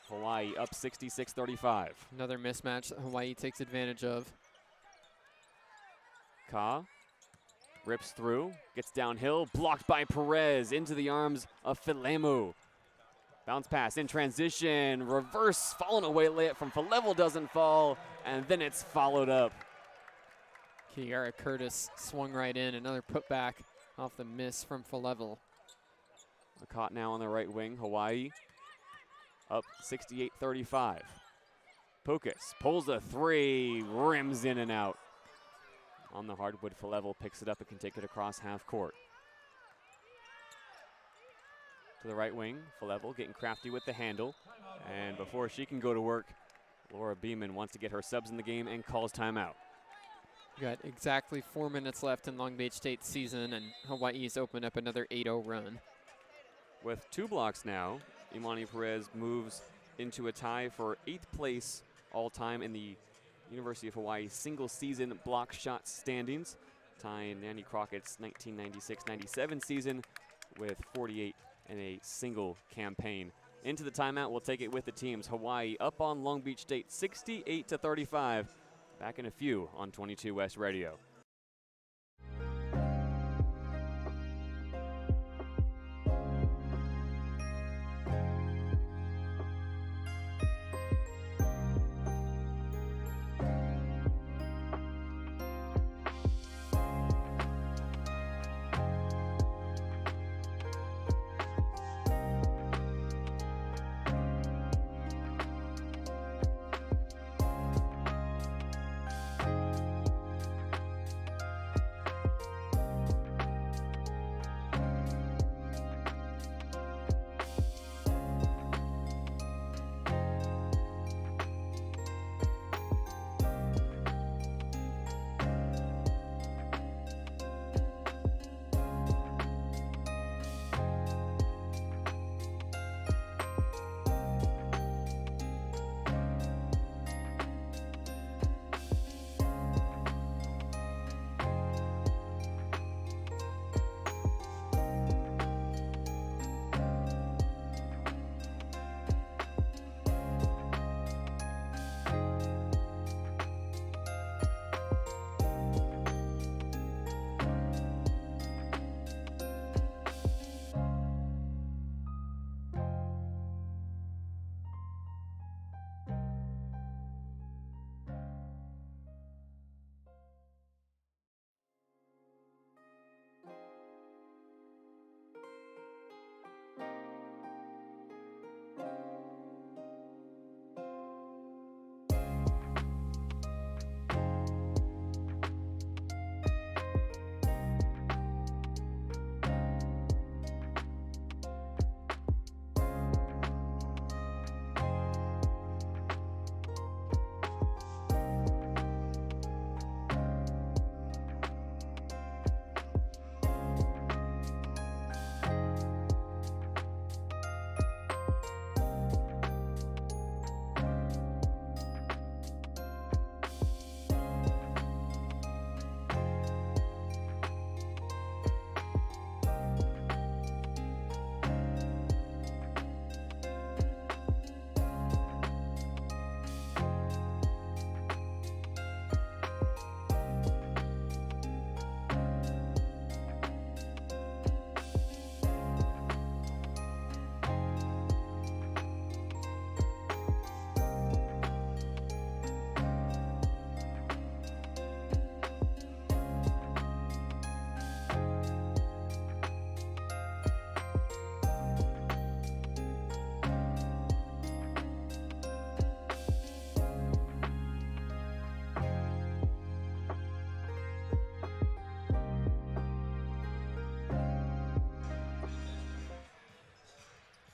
Hawaii up 66-35. Another mismatch that Hawaii takes advantage of. Ka rips through, gets downhill, blocked by Perez into the arms of Felemu. Bounce pass in transition, reverse, fallen away layup from Falevel doesn't fall, and then it's followed up. Kiara Curtis swung right in, another putback off the miss from Falevel. Caught now on the right wing, Hawaii up 68-35. Pukas pulls a 3, rims in and out. On the hardwood, Falevel picks it up and can take it across half court. To the right wing, Falevel getting crafty with the handle. And before she can go to work, Laura Beeman wants to get her subs in the game and calls timeout. Got exactly 4 minutes left in Long Beach State's season, and Hawaii's opened up another 8-0 run. With 2 blocks now, Imani Perez moves into a tie for 8th place all-time in the University of Hawaii single-season block shot standings, tying Nanny Crockett's 1996-97 season with 48 in a single campaign. Into the timeout, we'll take it with the teams. Hawaii up on Long Beach State 68-35. Back in a few on 22 West Radio.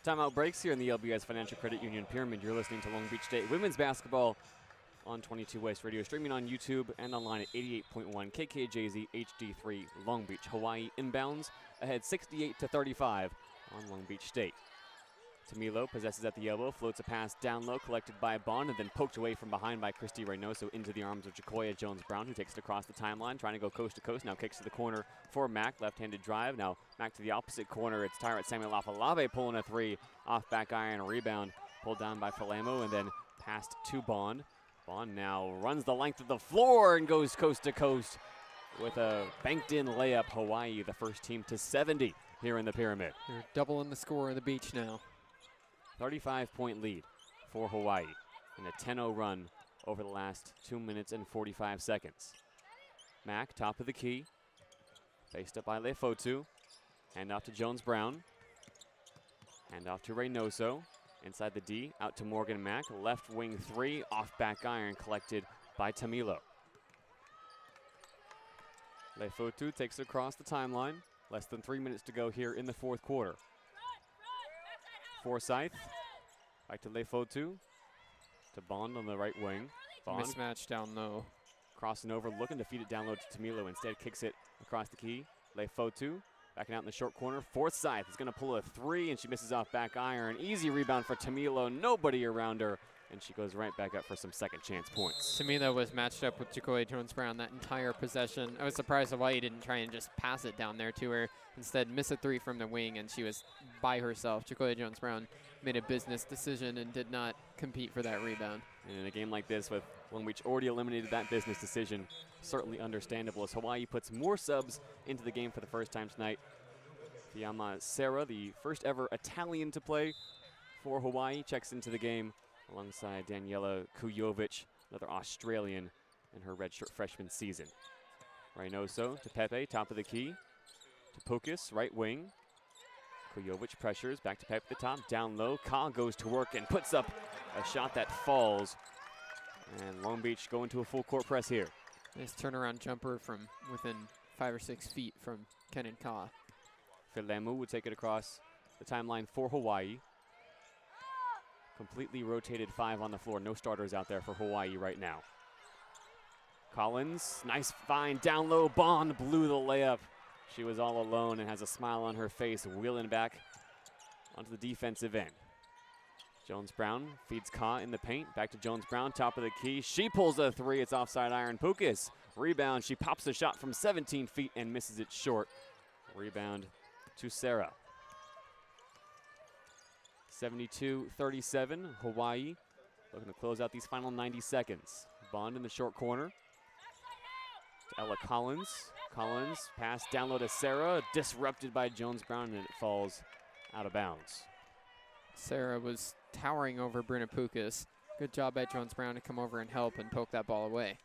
Timeout breaks here in the LBS Financial Credit Union Pyramid. You're listening to Long Beach State women's basketball on 22 West Radio, streaming on YouTube and online at 88.1 KKJZ HD3 Long Beach. Hawaii inbounds ahead 68-35 on Long Beach State. Tamilo possesses at the elbow, floats a pass down low, collected by Bond, and then poked away from behind by Christy Reynoso into the arms of Jacoya Jones-Brown, who takes it across the timeline, trying to go coast to coast. Now kicks to the corner for Mack, left-handed drive. Now Mack to the opposite corner. It's Tyrant Samuel Afalabe pulling a three off back iron, rebound pulled down by Falamo, and then passed to Bond. Bond now runs the length of the floor and goes coast to coast with a banked-in layup. Hawaii, the first team to 70 here in the Pyramid. They're doubling the score in the beach now. 35-point lead for Hawaii in a 10-0 run over the last 2 minutes and 45 seconds. Mack, top of the key, faced up by Lefotu. Hand off to Jones-Brown. Hand off to Reynoso. Inside the D, out to Morgan Mack. Left wing three, off back iron, collected by Tamilo. Lefotu takes it across the timeline. Less than 3 minutes to go here in the fourth quarter. Forsyth, back to Lefotu, to Bond on the right wing. Bond Mismatch down low. crossing over, looking to feed it down low to Tamilo. Instead kicks it across the key. Lefotu backing out in the short corner. Forsyth is going to pull a three, and she misses off back iron. Easy rebound for Tamilo, nobody around her, and she goes right back up for some second chance points. Tamilo was matched up with Jacoya Jones-Brown that entire possession. I was surprised Hawaii didn't try and just pass it down there to her. Instead, miss a three from the wing, and she was by herself. Jacoya Jones-Brown made a business decision and did not compete for that rebound. And in a game like this, with Long Beach already eliminated that business decision, certainly understandable as Hawaii puts more subs into the game for the first time tonight. Fiamma Serra, the first ever Italian to play for Hawaii, checks into the game alongside Daniela Kujovic, another Australian in her redshirt freshman season. Reynoso to Pepe, top of the key. To Pukas, right wing. Kujovic pressures, back to Pepe at the top, down low. Ka goes to work and puts up a shot that falls. And Long Beach going to a full court press here. Nice turnaround jumper from within 5 or 6 feet from Kenan Ka. Filemu would take it across the timeline for Hawaii. Completely rotated five on the floor. No starters out there for Hawaii right now. Collins, nice find down low. Bond blew the layup. She was all alone and has a smile on her face, wheeling back onto the defensive end. Jones-Brown feeds Ka in the paint. Back to Jones-Brown, top of the key. She pulls a three. It's offside iron. Pukas, rebound. She pops the shot from 17 feet and misses it short. Rebound to Serra. 72-37, Hawaii looking to close out these final 90 seconds. Bond in the short corner to Ella Collins. Collins pass down low to Serra, disrupted by Jones-Brown, and it falls out of bounds. Serra was towering over Bruna Pukas. Good job by Jones-Brown to come over and help and poke that ball away.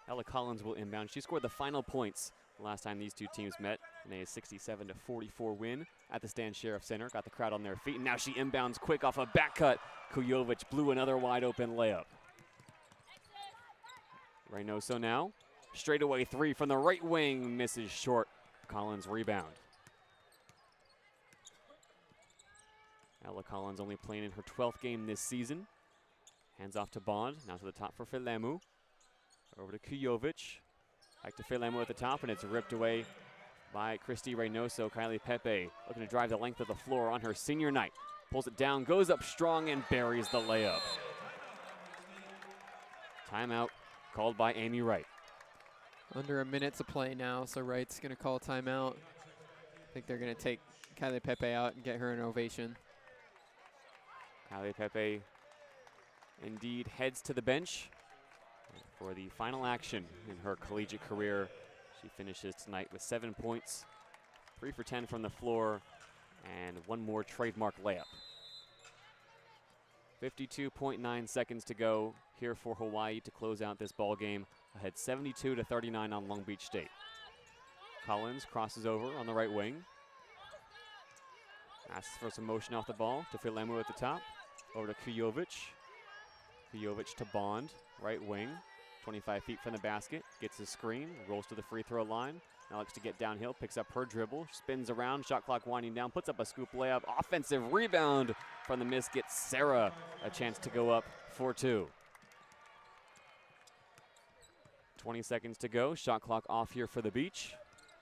Ella Collins will inbound. She scored the final points the last time these two teams met in a 67-44 win at the Stan Sheriff Center. Got the crowd on their feet, and now she inbounds quick off a back cut. Kujovic blew another wide open layup. Reynoso now. Straightaway three from the right wing, misses short. Collins rebound. Ella Collins only playing in her 12th game this season. Hands off to Bond, now to the top for Filemu. Over to Kujovic. Back to Filemu at the top, and it's ripped away by Christy Reynoso. Kylie Pepe looking to drive the length of the floor on her senior night. Pulls it down, goes up strong, and buries the layup. Timeout called by Amy Wright. Under a minute to play now, so Wright's going to call timeout. I think they're going to take Kylie Pepe out and get her an ovation. Kylie Pepe indeed heads to the bench for the final action in her collegiate career. She finishes tonight with 7 points, 3 for 10 from the floor, and one more trademark layup. 52.9 seconds to go here for Hawaii to close out this ball game. Ahead 72-39 on Long Beach State. Collins crosses over on the right wing. Asks for some motion off the ball to Filemu at the top. Over to Kujovic. Kujovic to Bond, right wing. 25 feet from the basket. Gets a screen, rolls to the free throw line. Now looks to get downhill, picks up her dribble, spins around, shot clock winding down, puts up a scoop layup, offensive rebound from the miss, gets Sarah a chance to go up for 2. 20 seconds to go, shot clock off here for the Beach.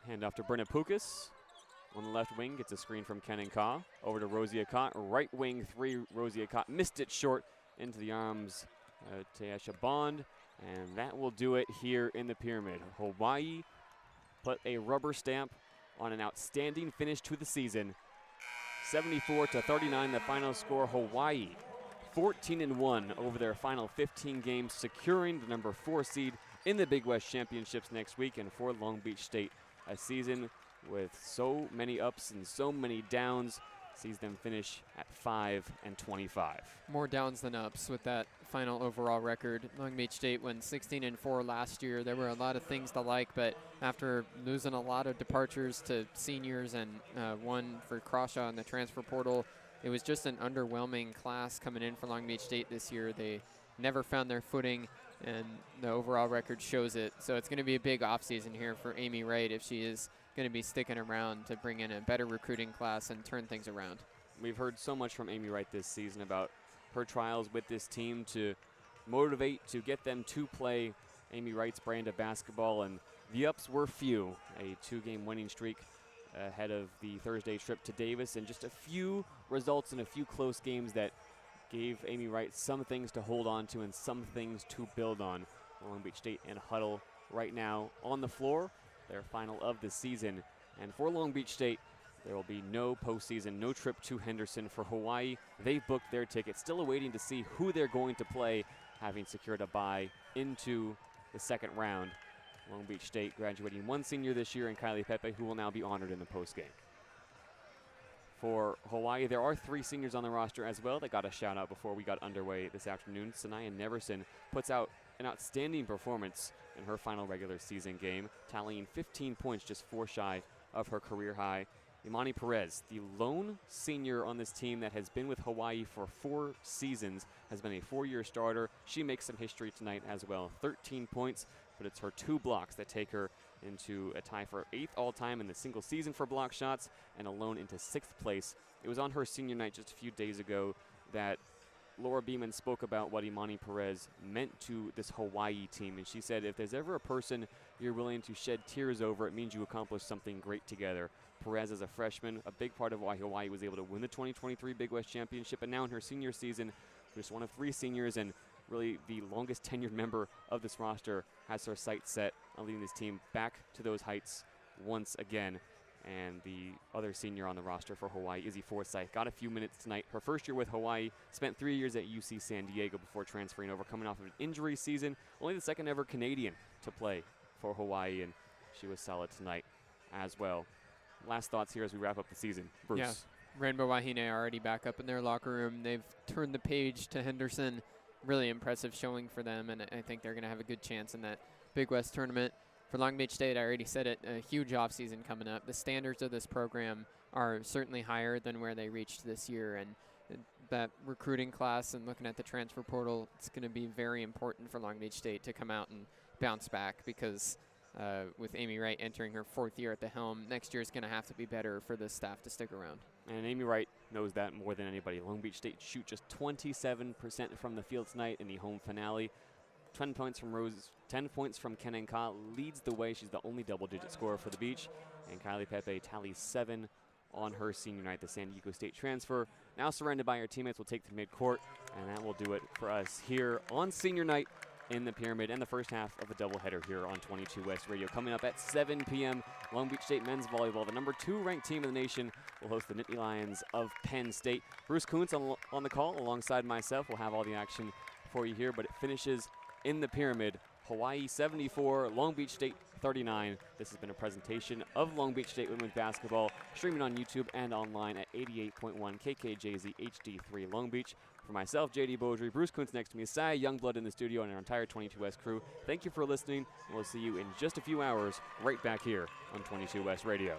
Hand off to Brenna Pukas. On the left wing, gets a screen from Kenan Ka. Over to Rosie Akot, right wing 3, Rosie Akot missed it short into the arms Taesha Bond, and that will do it here in the Pyramid. Hawaii put a rubber stamp on an outstanding finish to the season. 74-39, the final score. Hawaii 14-1 over their final 15 games, securing the number 4 seed in the Big West Championships next week. And for Long Beach State, a season with so many ups and so many downs sees them finish at 5-25. More downs than ups with that final overall record. Long Beach State went 16-4 last year. There were a lot of things to like, but after losing a lot of departures to seniors and one for Crawshaw in the transfer portal, it was just an underwhelming class coming in for Long Beach State this year. They never found their footing, and the overall record shows it. So it's going to be a big offseason here for Amy Wright if she is going to be sticking around to bring in a better recruiting class and turn things around. We've heard so much from Amy Wright this season about her trials with this team to motivate, to get them to play Amy Wright's brand of basketball, and the ups were few. A 2-game winning streak ahead of the Thursday trip to Davis, and just a few results in a few close games that gave Amy Wright some things to hold on to and some things to build on. Long Beach State in huddle right now on the floor, their final of the season. And for Long Beach State, there will be no postseason, no trip to Henderson. For Hawaii, they've booked their ticket, still awaiting to see who they're going to play, having secured a bye into the second round. Long Beach State graduating 1 senior this year in Calif, who will now be honored in the postgame. For Hawaii, there are 3 seniors on the roster as well that got a shout out before we got underway this afternoon. Sanaya Neverson puts out an outstanding performance in her final regular season game, tallying 15 points, just 4 shy of her career high. Imani Perez, the lone senior on this team that has been with Hawaii for 4 seasons, has been a 4-year starter. She makes some history tonight as well. 13 points, but it's her 2 blocks that take her into a tie for 8th all-time in the single season for block shots, and alone into 6th place. It was on her senior night just a few days ago that Laura Beeman spoke about what Imani Perez meant to this Hawaii team, and she said, if there's ever a person you're willing to shed tears over, it means you accomplished something great together. Perez, as a freshman, a big part of why Hawaii was able to win the 2023 Big West Championship, and now in her senior season, just one of 3 seniors and really the longest tenured member of this roster, has her sights set on leading this team back to those heights once again. And the other senior on the roster for Hawaii, Izzy Forsyth, got a few minutes tonight. Her first year with Hawaii, spent 3 years at UC San Diego before transferring over, coming off of an injury season. Only the second ever Canadian to play for Hawaii, and she was solid tonight as well. Last thoughts here as we wrap up the season. Bruce. Yeah, Rainbow Wahine already back up in their locker room. They've turned the page to Henderson. Really impressive showing for them, and I think they're going to have a good chance in that Big West tournament. For Long Beach State, I already said it, a huge offseason coming up. The standards of this program are certainly higher than where they reached this year, and that recruiting class and looking at the transfer portal, it's going to be very important for Long Beach State to come out and bounce back, because with Amy Wright entering her 4th year at the helm, next year is going to have to be better for the staff to stick around. And Amy Wright knows that more than anybody. Long Beach State shoot just 27% from the field tonight in the home finale. 10 points from Rose, 10 points from Kenan Ka leads the way. She's the only double-digit scorer for the Beach. And Kylie Pepe tallies 7 on her senior night. The San Diego State transfer, now surrounded by her teammates, will take to midcourt. And that will do it for us here on senior night in the Pyramid, and the first half of the doubleheader here on 22 West Radio. Coming up at 7 p.m., Long Beach State men's volleyball, the number 2 ranked team in the nation, will host the Nittany Lions of Penn State. Bruce Kuntz on the call alongside myself. We'll have all the action for you here, but it finishes in the Pyramid. Hawaii 74, Long Beach State 39. This has been a presentation of Long Beach State women's basketball, streaming on YouTube and online at 88.1 KKJZ HD3 Long Beach. For myself, JayDe Beaudry, Bruce Kuntz next to me, Sai Youngblood in the studio, and our entire 22 West crew, thank you for listening, and we'll see you in just a few hours right back here on 22 West Radio.